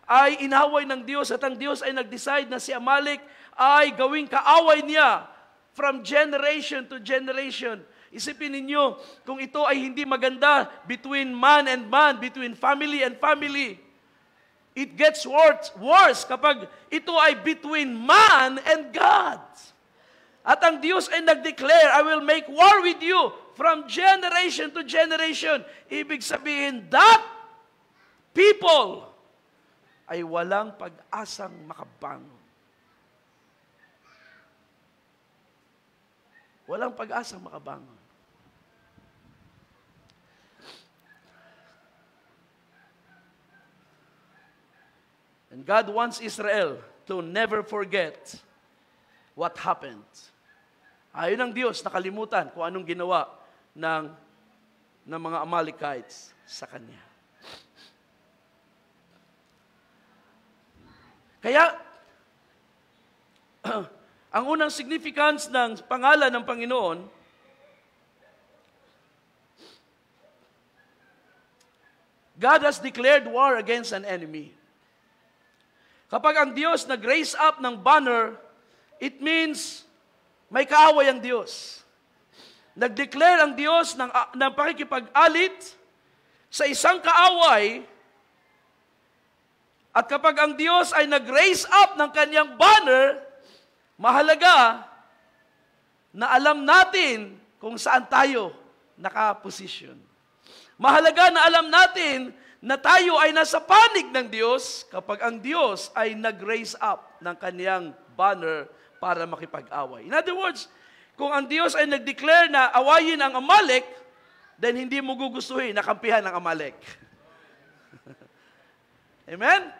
ay inaway ng Diyos at ang Diyos ay nag-decide na si Amalek ay gawing kaaway niya from generation to generation. Isipin ninyo, kung ito ay hindi maganda between man and man, between family and family, it gets worse kapag ito ay between man and God. At ang Diyos ay nag-declare, I will make war with you from generation to generation. Ibig sabihin, that people ay walang pag-asang makabangon. Walang pag-asang makabangon. And God wants Israel to never forget what happened. Ayon ng Diyos, nakalimutan kung anong ginawa ng mga Amalekites sa Kanya. Kaya, ang unang significance ng pangalan ng Panginoon, God has declared war against an enemy. Kapag ang Diyos nag-raise up ng banner, it means may kaaway ang Diyos. Nag-declare ang Diyos ng pakikipag-alit sa isang kaaway, at kapag ang Diyos ay nag-raise up ng kanyang banner, mahalaga na alam natin kung saan tayo nakaposisyon. Mahalaga na alam natin na tayo ay nasa panig ng Diyos kapag ang Diyos ay nag-raise up ng kanyang banner para makipag-away. In other words, kung ang Diyos ay nag-declare na awayin ang Amalek, then hindi mo gugustuhin na kampihan ng Amalek. Amen?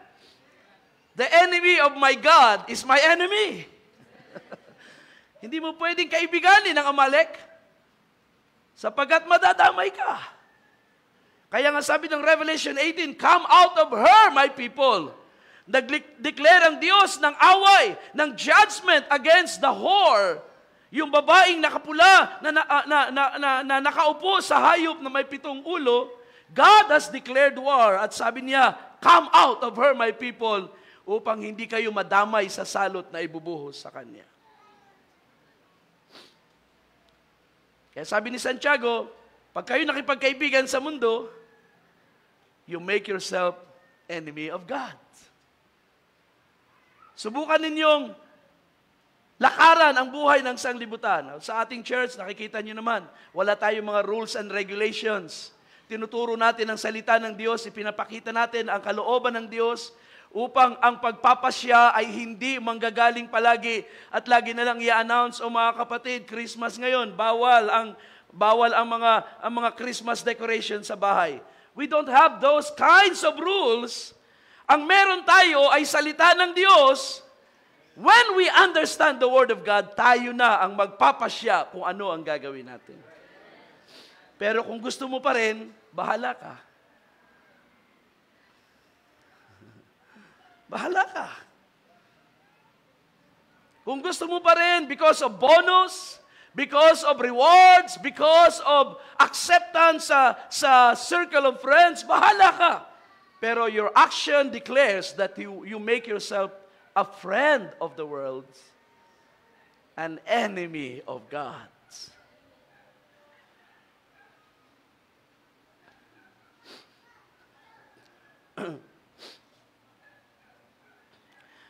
The enemy of my God is my enemy. Hindi mo pwedeng kaibiganin ng Amalek sapagkat madadamay ka. Kaya nga sabi ng Revelation 18, come out of her, my people. Nag-declare ang Diyos ng away, ng judgment against the whore. Yung babaeng nakapula na nakaupo sa hayop na may 7 ulo, God has declared war at sabi niya, come out of her, my people, upang hindi kayo madamay sa salot na ibubuhos sa kanya. Kaya sabi ni Santiago, pag kayo nakipagkaibigan sa mundo, you make yourself enemy of God. Subukan ninyong lakaran ang buhay ng sanglibutan. Sa ating church, nakikita niyo naman, wala tayong mga rules and regulations. Tinuturo natin ang salita ng Diyos, ipinapakita natin ang kalooban ng Diyos upang ang pagpapasya ay hindi manggagaling palagi at lagi na lang i-announce, o mga kapatid, Christmas ngayon, bawal ang mga Christmas decoration sa bahay. We don't have those kinds of rules. Ang meron tayo ay salita ng Diyos. When we understand the Word of God, tayo na ang magpapasya kung ano ang gagawin natin. Pero kung gusto mo pa rin, bahala ka. Bahala ka. Kung gusto mo pa rin, because of bonus, because of rewards, because of acceptance sa circle of friends, bahala ka. Pero your action declares that you make yourself a friend of the world, an enemy of God.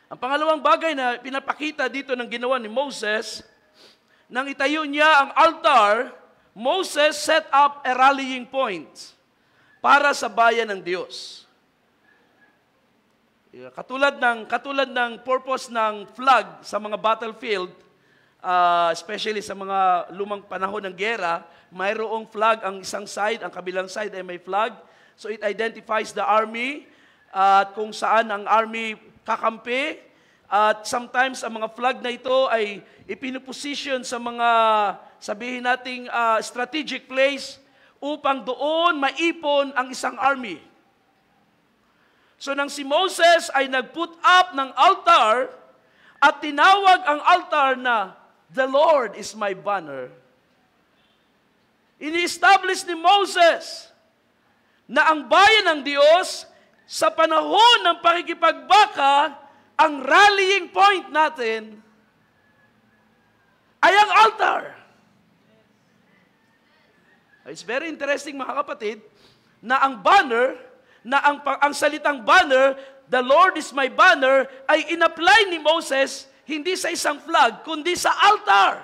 Ang pangalawang bagay na pinapakita dito ng ginawa ni Moses, nang itayo niya ang altar, Moses set up a rallying point para sa bayan ng Diyos. Katulad ng purpose ng flag sa mga battlefield, especially sa mga lumang panahon ng giyera, mayroong flag ang isang side, ang kabilang side ay may flag. So it identifies the army at kung saan ang army kakampi. At sometimes ang mga flag na ito ay ipinuposition sa mga, sabihin nating strategic place upang doon maipon ang isang army. So nang si Moses ay nag-put up ng altar at tinawag ang altar na the Lord is my banner, ini-establish ni Moses na ang bayan ng Diyos sa panahon ng pakikipagbaka, ang rallying point natin ay ang altar. It's very interesting, mga kapatid, na ang banner, na ang salitang banner, the Lord is my banner, ay in-apply ni Moses hindi sa isang flag, kundi sa altar.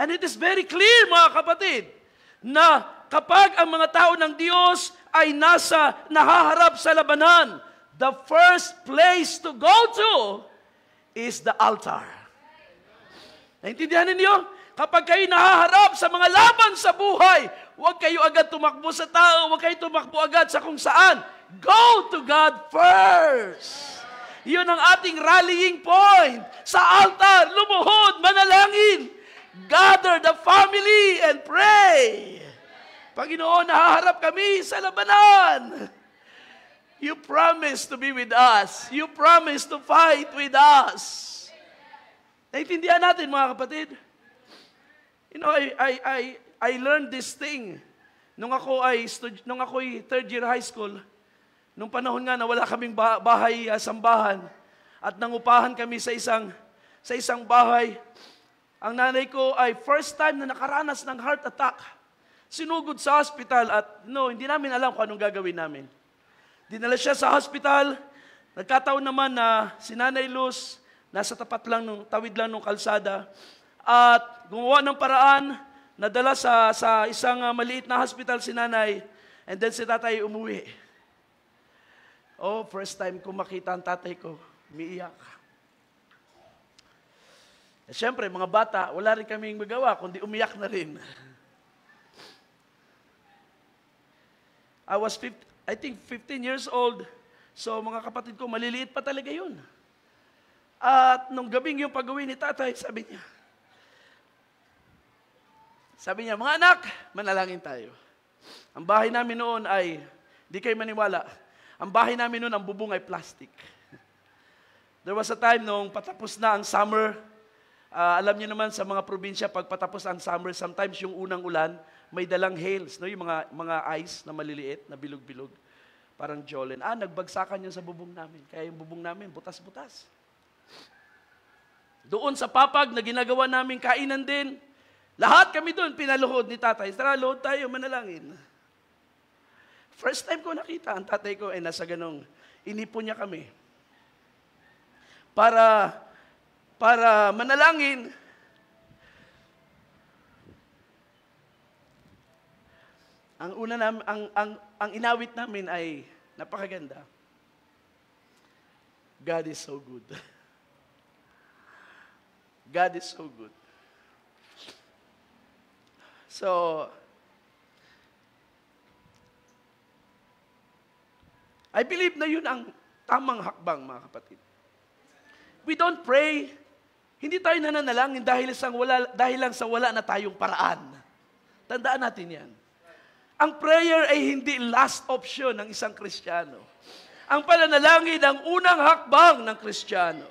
And it is very clear, mga kapatid, na kapag ang mga tao ng Diyos ay nahaharap sa labanan, the first place to go to is the altar. Naintindihan ninyo? Kapag kayo nahaharap sa mga laban sa buhay, huwag kayo agad tumakbo sa tao, huwag kayo tumakbo agad sa kung saan. Go to God first. Yun ang ating rallying point. Sa altar, lumuhod, manalangin. Gather the family and pray. Panginoon, nahaharap kami sa labanan. You promised to be with us. You promised to fight with us. Naintindihan natin, mga kapatid. You know, I learned this thing nung ako'y third year high school. Nung panahon nga na wala kaming bahay sambahan at nangupahan kami sa isang bahay. Ang nanay ko ay first time na nakaranas ng heart attack. Sinugod sa hospital at hindi namin alam kung anong gagawin namin. Dinala siya sa hospital. Nagkataon naman na si Nanay Luz nasa tawid lang ng kalsada. At gumawa ng paraan, nadala sa isang maliit na hospital si Nanay. And then si Tatay umuwi. Oh, first time ko makita ang tatay ko, umiiyak. Siyempre, mga bata, wala rin kaming magawa, kundi umiyak na rin. I think 15 years old. So, mga kapatid ko, maliliit pa talaga yun. At nung gabing yung pag-uwi ni Tatay, sabi niya, mga anak, manalangin tayo. Ang bahay namin noon ay, di kayo maniwala, ang bahay namin noon, ang bubong ay plastic. There was a time nung patapos na ang summer. Alam niyo naman sa mga probinsya, pag patapos ang summer, sometimes yung unang ulan, may dalang hails, yung mga ice na maliliit, na bilog-bilog. Parang Jolene. Nagbagsakan yun sa bubong namin. Kaya yung bubong namin, butas-butas. Doon sa papag na ginagawa namin kainan din, lahat kami doon pinaluhod ni Tatay. Tara, luhod tayo, manalangin. First time ko nakita, ang tatay ko ay nasa ganong, inipon niya kami. Para manalangin. Ang inawit namin ay napakaganda. God is so good. God is so good. So, I believe na yun ang tamang hakbang, mga kapatid. We don't pray, hindi tayo nananalangin dahil lang sa wala na tayong paraan. Tandaan natin yan. Ang prayer ay hindi last option ng isang Kristiyano. Ang pananalangin ang unang hakbang ng Kristiyano.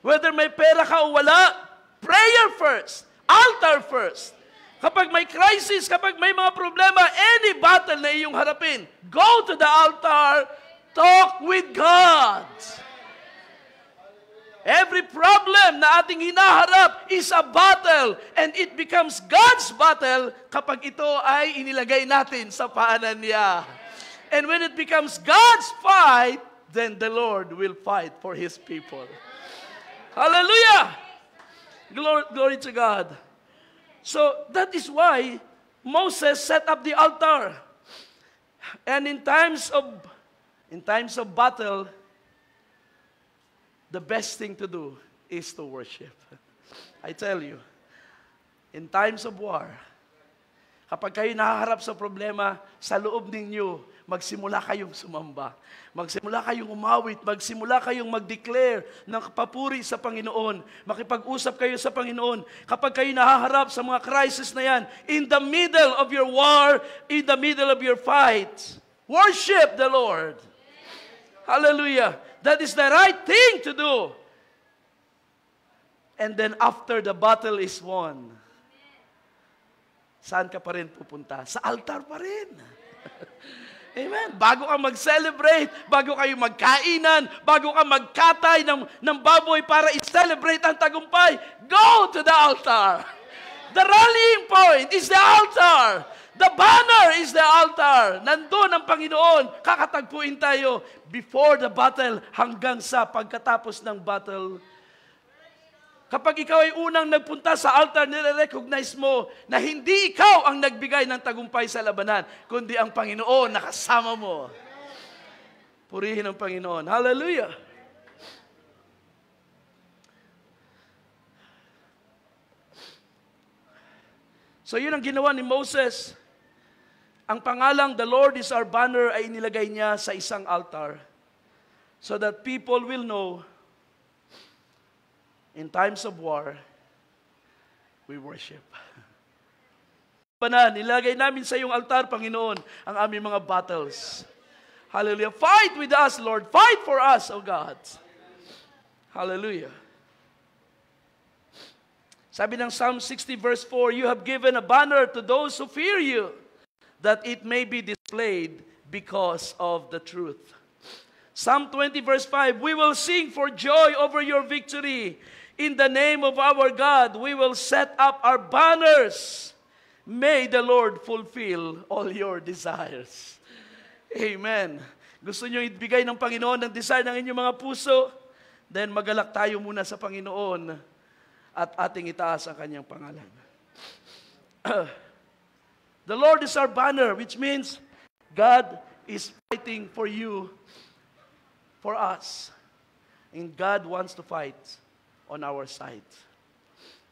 Whether may pera ka o wala, prayer first, altar first. Kapag may crisis, kapag may mga problema, any battle na iyong harapin, go to the altar, talk with God. Every problem na ating hinaharap is a battle and it becomes God's battle kapag ito ay inilagay natin sa paanan niya. And when it becomes God's fight, then the Lord will fight for His people. Hallelujah! Glory to God. So that is why Moses set up the altar. And in times of battle, the best thing to do is to worship. I tell you, in times of war, kapag kayo nahaharap sa problema, sa loob ninyo, magsimula kayong sumamba. Magsimula kayong umawit. Magsimula kayong mag-declare ng papuri sa Panginoon. Makipag-usap kayo sa Panginoon. Kapag kayo nahaharap sa mga crisis na yan, in the middle of your war, in the middle of your fight, worship the Lord. Hallelujah. That is the right thing to do. And then after the battle is won, saan ka pa rin pupunta? Sa altar pa rin. Amen. Bago ka mag-celebrate, bago kayo magkainan, bago ka magkatay ng baboy para i-celebrate ang tagumpay, go to the altar. The rallying point is the altar. The banner is the altar. Nandun ang Panginoon. Kakatagpuin tayo before the battle hanggang sa pagkatapos ng battle. Kapag ikaw ay unang nagpunta sa altar, nire-recognize mo na hindi ikaw ang nagbigay ng tagumpay sa labanan, kundi ang Panginoon nakasama mo. Purihin ang Panginoon. Hallelujah! So yun ang ginawa ni Moses. Ang pangalang The Lord is our banner ay inilagay niya sa isang altar so that people will know in times of war, we worship. Nilagay namin sa iyong altar, Panginoon, ang aming mga battles. Hallelujah. Fight with us, Lord. Fight for us, O God. Hallelujah. Sabi ng Psalm 60 verse 4, you have given a banner to those who fear you, that it may be displayed because of the truth. Psalm 20 verse 5, we will sing for joy over your victory. In the name of our God, we will set up our banners. May the Lord fulfill all your desires. Amen. Gusto nyo ibigay ng Panginoon ang desire ng inyong mga puso? Then magalak tayo muna sa Panginoon at ating itaas ang kanyang pangalan. The Lord is our banner, which means God is fighting for you, for us. And God wants to fight on our side.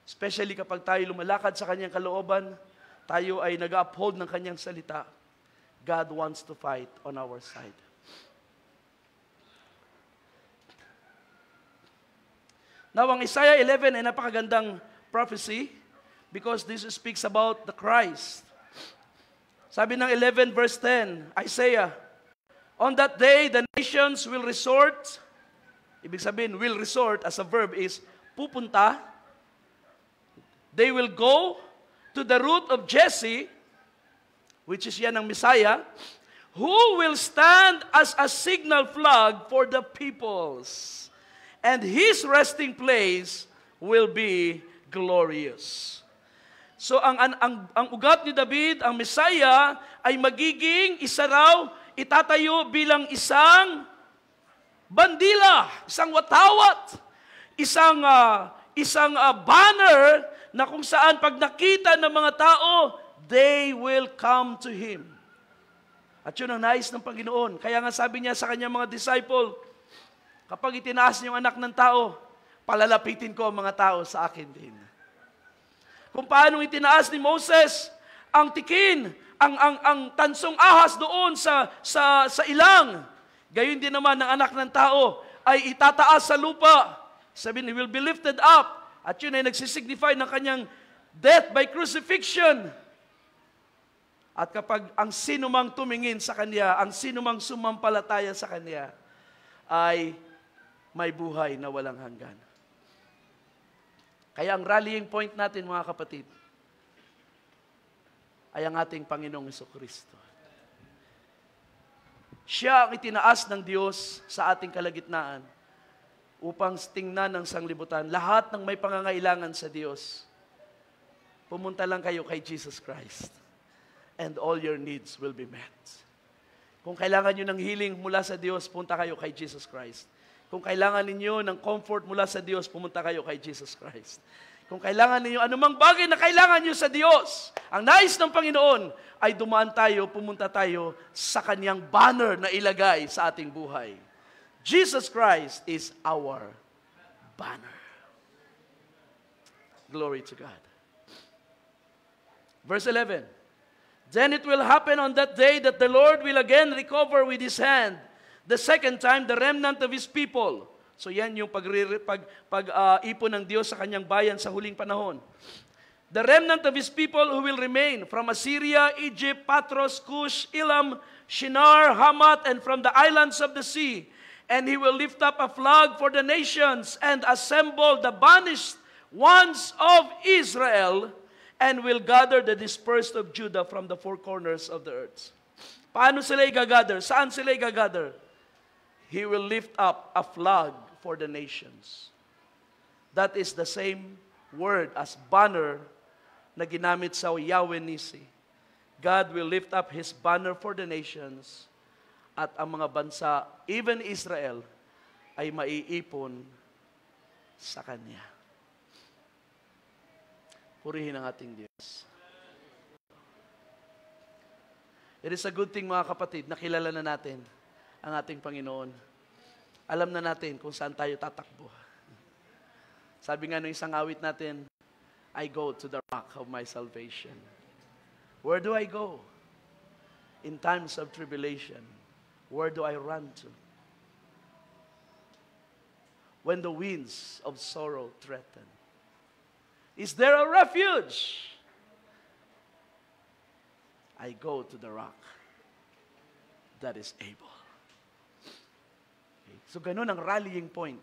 Especially kapag tayo lumalakad sa kanyang kalooban, tayo ay nag-uphold ng kanyang salita, God wants to fight on our side. Now, ang Isaiah 11 ay napakagandang prophecy because this speaks about the Christ. Sabi ng 11 verse 10, Isaiah, on that day, the nations will resort. Ibig sabihin, will resort as a verb is pupunta. They will go to the root of Jesse, which is yan ang Messiah, who will stand as a signal flag for the peoples. And his resting place will be glorious. So ang ugat ni David, ang Messiah, ay magiging isa raw, itatayo bilang isang bandila, isang watawat, isang banner na kung saan pag nakita ng mga tao, they will come to Him. At yun ang nais ng Panginoon. Kaya nga sabi niya sa kanyang mga disciple, kapag itinaas niyo ang anak ng tao, palalapitin ko ang mga tao sa akin din. Kung paano itinaas ni Moses ang tikin, ang tansong ahas doon sa ilang, gayon din naman ng anak ng tao ay itataas sa lupa. Sabi niya, will be lifted up. At yun ay nagsisignify ng kanyang death by crucifixion. At kapag ang sinumang tumingin sa kanya, ang sinumang sumampalataya sa kanya, ay may buhay na walang hanggan. Kaya ang rallying point natin, mga kapatid, ay ang ating Panginoong Jesucristo. Siya ang itinaas ng Diyos sa ating kalagitnaan upang tingnan ng sanglibutan lahat ng may pangangailangan sa Diyos. Pumunta lang kayo kay Jesus Christ and all your needs will be met. Kung kailangan nyo ng healing mula sa Diyos, punta kayo kay Jesus Christ. Kung kailangan ninyo ng comfort mula sa Diyos, pumunta kayo kay Jesus Christ. Kung kailangan ninyo anumang bagay na kailangan nyo sa Diyos, ang nais ng Panginoon ay dumaan tayo, pumunta tayo sa Kanyang banner na ilagay sa ating buhay. Jesus Christ is our banner. Glory to God. Verse 11. Then it will happen on that day that the Lord will again recover with His hand the second time the remnant of His people. So yan yung pag-ipon ng Diyos sa kanyang bayan sa huling panahon. The remnant of His people who will remain from Assyria, Egypt, Patros, Cush, Elam, Shinar, Hamat, and from the islands of the sea. And He will lift up a flag for the nations and assemble the banished ones of Israel and will gather the dispersed of Judah from the four corners of the earth. Paano sila i-gather? Saan sila i-gather? He will lift up a flag for the nations. That is the same word as banner na ginamit sa Yahweh Nisi. God will lift up His banner for the nations at ang mga bansa, even Israel, ay maiipon sa Kanya. Purihin ang ating Diyos. It is a good thing, mga kapatid, na kilala na natin ang ating Panginoon. Alam na natin kung saan tayo tatakbo. Sabi nga ng isang awit natin, I go to the rock of my salvation. Where do I go? In times of tribulation, where do I run to? When the winds of sorrow threaten. Is there a refuge? I go to the rock that is able. Okay. So ganun ang rallying point.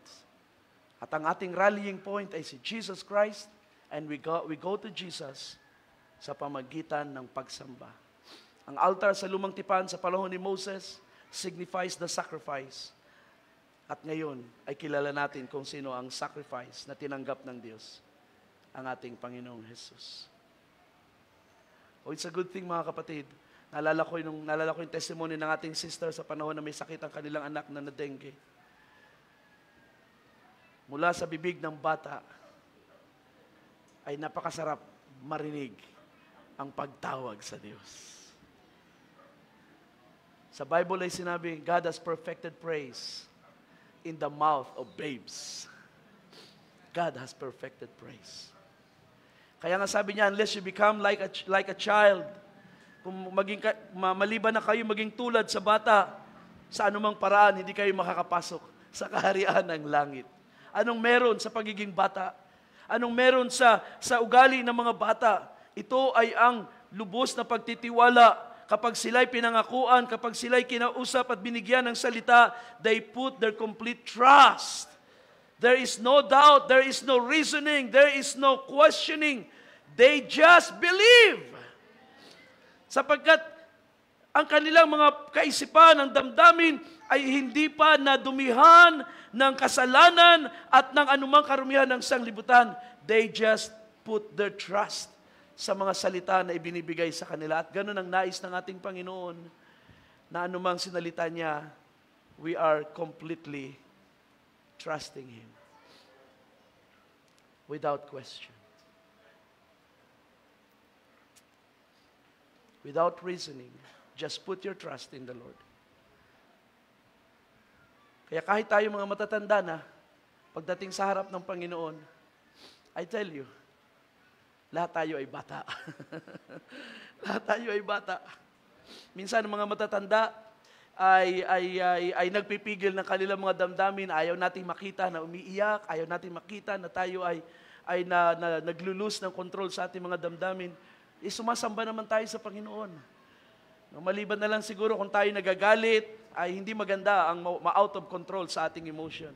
At ang ating rallying point ay si Jesus Christ, and we go to Jesus sa pamagitan ng pagsamba. Ang altar sa lumang tipan sa panahon ni Moses signifies the sacrifice. At ngayon ay kilala natin kung sino ang sacrifice na tinanggap ng Diyos, ang ating Panginoong Jesus. Oh, it's a good thing mga kapatid. Naalala ko yung testimony ng ating sister sa panahon na may sakit ang kanilang anak na dengue. Mula sa bibig ng bata ay napakasarap marinig ang pagtawag sa Diyos. Sa Bible ay sinabi, God has perfected praise in the mouth of babes. God has perfected praise. Kaya nga sabi niya, unless you become like a child, kung maliban na kayo maging tulad sa bata, sa anumang paraan, hindi kayo makakapasok sa kaharian ng langit. Anong meron sa pagiging bata? Anong meron sa ugali ng mga bata? Ito ay ang lubos na pagtitiwala. Kapag sila'y pinangakuan, kapag sila'y kinausap at binigyan ng salita, they put their complete trust. There is no doubt, there is no reasoning, there is no questioning. They just believe. Sapagkat ang kanilang mga kaisipan, ang damdamin, ay hindi pa nadumihan ng kasalanan at ng anumang karumihan ng sanglibutan. They just put their trust sa mga salita na ibinibigay sa kanila. At ganun ang nais ng ating Panginoon, na anumang sinalita niya, we are completely trusting Him. Without question. Without reasoning. Just put your trust in the Lord. Kaya kahit tayo mga matatanda na, pagdating sa harap ng Panginoon, I tell you, lahat tayo ay bata. Lahat tayo ay bata. Minsan ang mga matatanda ay nagpipigil ng kanilang mga damdamin. Ayaw nating makita na umiiyak. Ayaw nating makita na tayo ay naglulus ng control sa ating mga damdamin. Sumasamba naman tayo sa Panginoon. Maliban na lang siguro kung tayo nagagalit, ay hindi maganda ang ma-out of control sa ating emotion.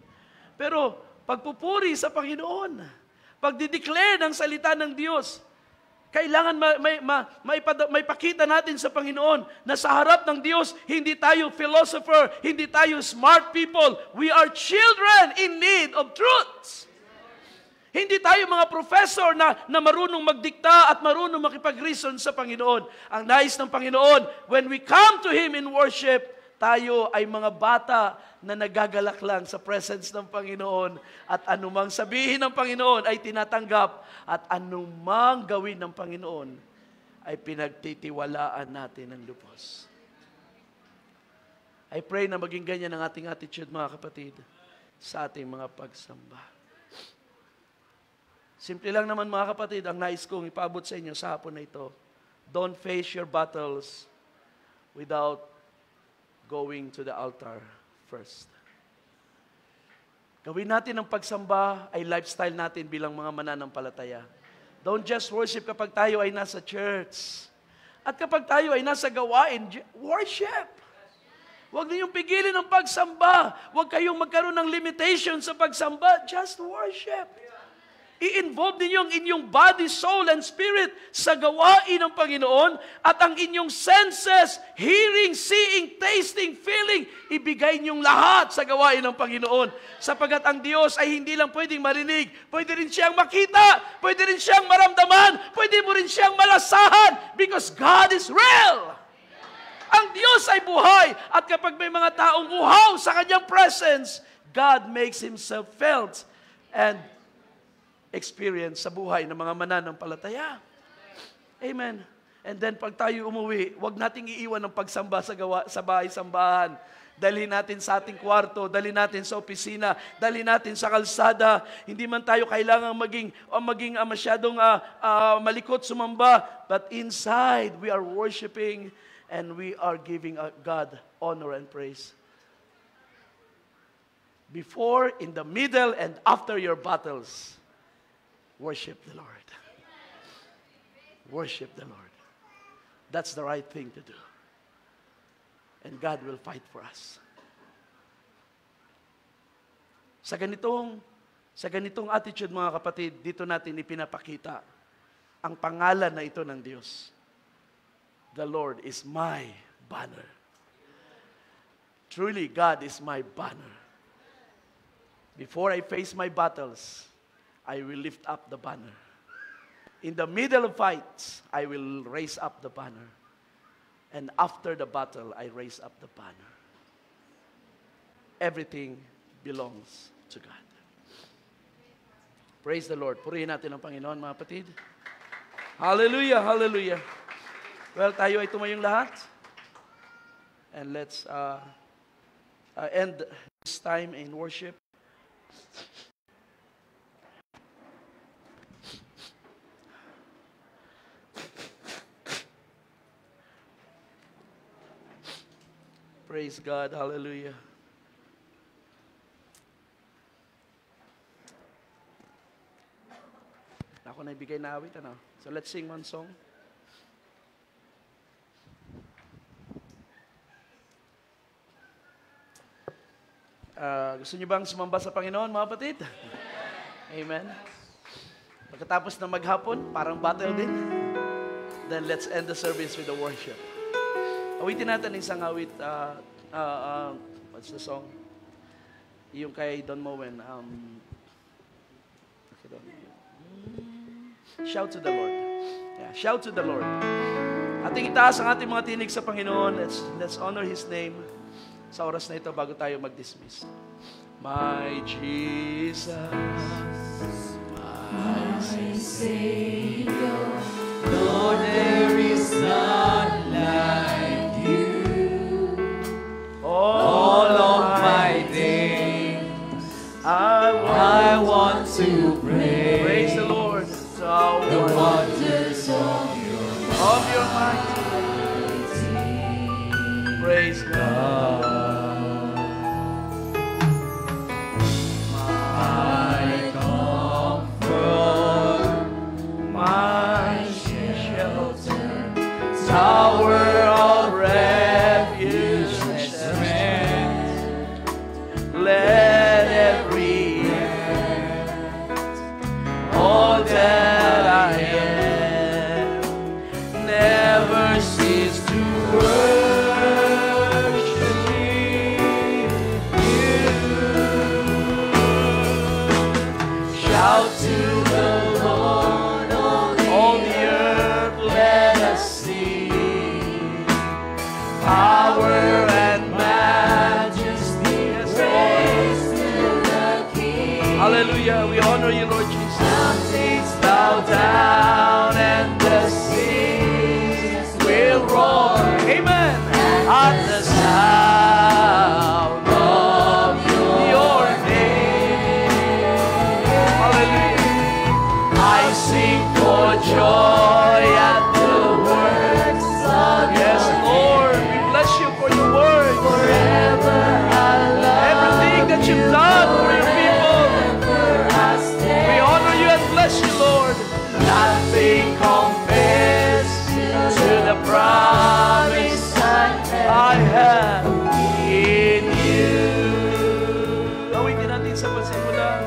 Pero pagpupuri sa Panginoon, pagdideclare ng salita ng Diyos, kailangan may pakita natin sa Panginoon na sa harap ng Diyos, hindi tayo philosopher, hindi tayo smart people. We are children in need of truth. Hindi tayo mga professor na marunong magdikta at marunong makipag-reason sa Panginoon. Ang nais ng Panginoon, when we come to Him in worship, tayo ay mga bata na nagagalak lang sa presence ng Panginoon at anumang sabihin ng Panginoon ay tinatanggap at anumang gawin ng Panginoon ay pinagtitiwalaan natin ng lubos. I pray na maging ganyan ang ating attitude, mga kapatid, sa ating mga pagsamba. Simple lang naman, mga kapatid, ang nais kong ipaabot sa inyo sa hapon na ito. Don't face your battles without going to the altar first. Gawin natin ang pagsamba ay lifestyle natin bilang mga mananampalataya. Don't just worship kapag tayo ay nasa church. At kapag tayo ay nasa gawain, worship. Huwag ninyong pigilin ang pagsamba. Huwag kayong magkaroon ng limitation sa pagsamba. Just worship. I-involve ninyo ang inyong body, soul, and spirit sa gawain ng Panginoon at ang inyong senses, hearing, seeing, tasting, feeling, ibigay ninyong lahat sa gawain ng Panginoon. Sapagat ang Diyos ay hindi lang pwedeng marinig, pwede rin siyang makita, pwede rin siyang maramdaman, pwede mo rin siyang malasahan because God is real. Ang Diyos ay buhay at kapag may mga taong uhaw sa Kanyang presence, God makes Himself felt and experience sa buhay ng mga mananampalataya. Amen. And then pag tayo umuwi, wag nating iiwan ng pagsamba sa bahay-sambahan. Dalhin natin sa ating kwarto, dalhin natin sa opisina, dalhin natin sa kalsada. Hindi man tayo kailangang maging masyadong malikot sumamba, but inside we are worshiping and we are giving God honor and praise. Before, in the middle, and after your battles, worship the Lord. Worship the Lord. That's the right thing to do. And God will fight for us. Sa ganitong attitude, mga kapatid, dito natin ipinapakita ang pangalan na ito ng Diyos. The Lord is my banner. Truly, God is my banner. Before I face my battles, I will lift up the banner. In the middle of fights, I will raise up the banner. And after the battle, I raise up the banner. Everything belongs to God. Praise the Lord. Purihin natin ang Panginoon, mga kapatid. Hallelujah, hallelujah. Well, tayo ay tumayong lahat. And let's end this time in worship. Praise God, hallelujah. Ako na ibigay na awit, ano? So let's sing one song. Gusto niyo bang sumamba sa Panginoon, mga kapatid? Amen. Pagkatapos na maghapon, parang battle din. Then let's end the service with the worship. Awitin natin isang awit. What's the song? Yung kay Don Moen. Shout to the Lord. Yeah, shout to the Lord. Ating itaas ang ating mga tinig sa Panginoon. Let's honor His name sa oras na ito bago tayo mag-dismiss. My Jesus, my Savior, Lord, there is none like you. All of my days, I want to praise the Lord. The wonders of your mighty. Praise God. My comfort, my shelter, tower of refuge and strength. Let every all that I am never cease to worship you. Shout to the Lord, all the earth, let us sing. Power and majesty, praise to the King. Hallelujah, we honor you, Lord Jesus. Mountains bow down and the seas will roar. Amen. At the sound of your name. Hallelujah. I sing for joy at the works of yes, Lord. We bless you for your word. Forever I love everything that you've done for your people. We honor you and bless you, Lord. Nothing compares to the promise I have in you. Awitin natin sa pasimula.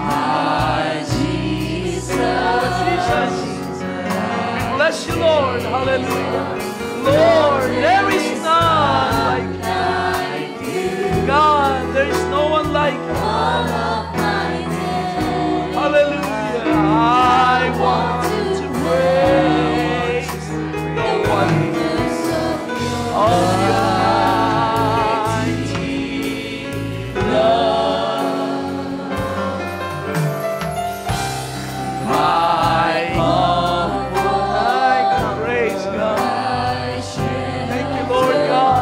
My Jesus. Oh, Jesus. We bless you, Lord. Hallelujah. Lord, there is none like God, there is no one like you. Hallelujah. I want to praise the wonders of your mighty love. My comfort, praise God. Thank you, Lord God.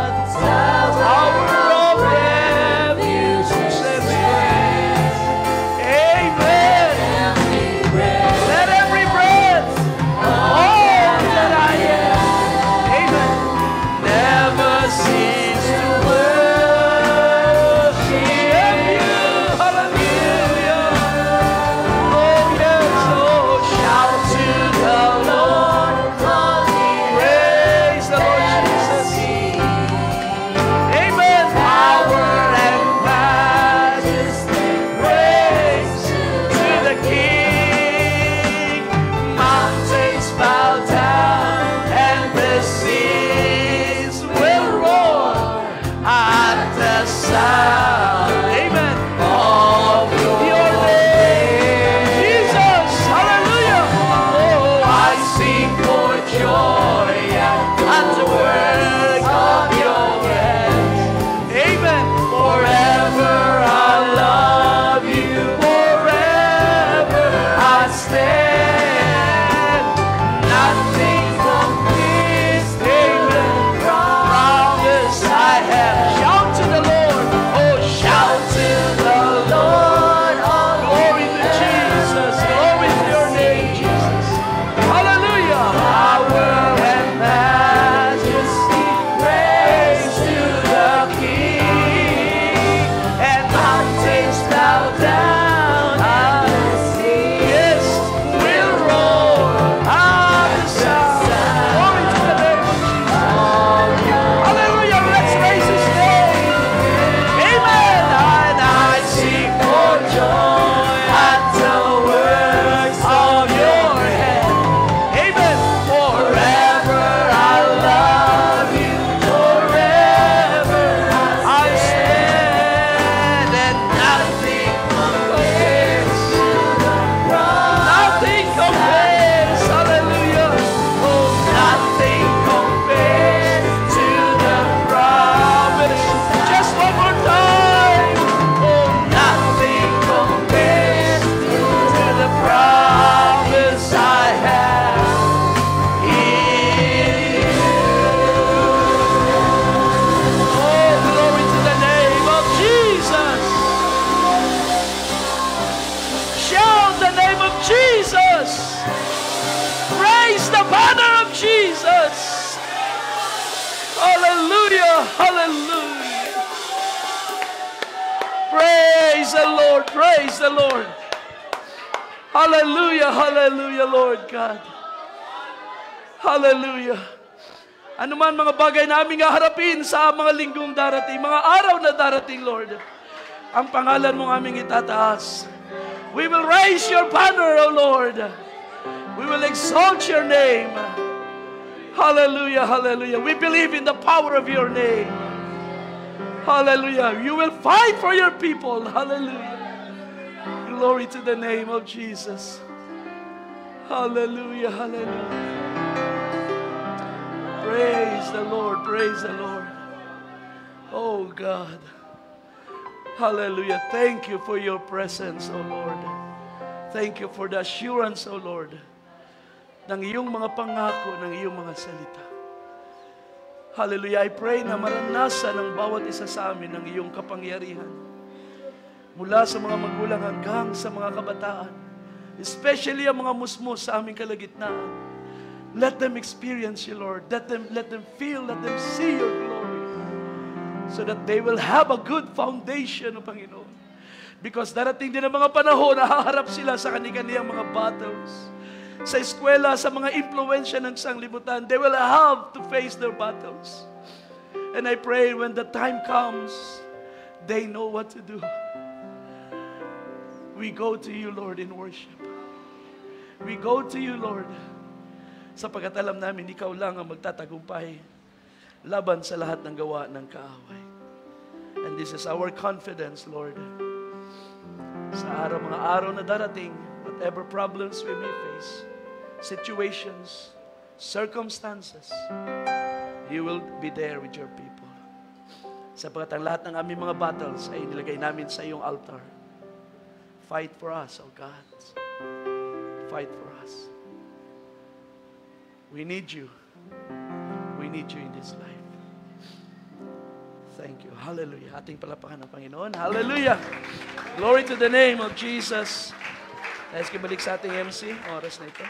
banner of Jesus. Hallelujah, hallelujah. Praise the Lord, praise the Lord. Hallelujah, hallelujah, Lord God. Hallelujah. Ano man mga bagay na aming haharapin sa mga linggong darating, mga araw na darating, Lord, ang pangalan mong aming itataas. We will raise your banner, O Lord. We will exalt your name. Hallelujah, hallelujah. We believe in the power of your name. Hallelujah. You will fight for your people. Hallelujah. Glory to the name of Jesus. Hallelujah, hallelujah. Praise the Lord, praise the Lord. Oh God. Hallelujah. Thank you for your presence, O Lord. Thank you for the assurance, O Lord, ng iyong mga pangako, ng iyong mga salita. Hallelujah. I pray na maranasan ng bawat isa sa amin ng iyong kapangyarihan. Mula sa mga magulang hanggang sa mga kabataan. Especially ang mga musmos sa aming kalagitnaan. Let them experience you, Lord. Let them feel, let them see your glory. So that they will have a good foundation, O Panginoon. Because darating din ang mga panahon na haharap sila sa kanilang mga battles. Sa eskwela, sa mga impluensya ng sanglibutan, they will have to face their battles. And I pray when the time comes, they know what to do. We go to you, Lord, in worship. We go to you, Lord, sapagkat alam namin, ikaw lang ang magtatagumpay laban sa lahat ng gawa ng kaaway. And this is our confidence, Lord. Sa mga araw na darating, whatever problems we may face, situations, circumstances, you will be there with your people. Sapagkat ang lahat ng aming mga battles ay nilagay namin sa iyong altar. Fight for us, O God. Fight for us. We need you. We need you in this life. Thank you. Hallelujah. Ating palapakan ng Panginoon. Hallelujah. Glory to the name of Jesus. Let's kibalik sa ating MC. Oras na ito.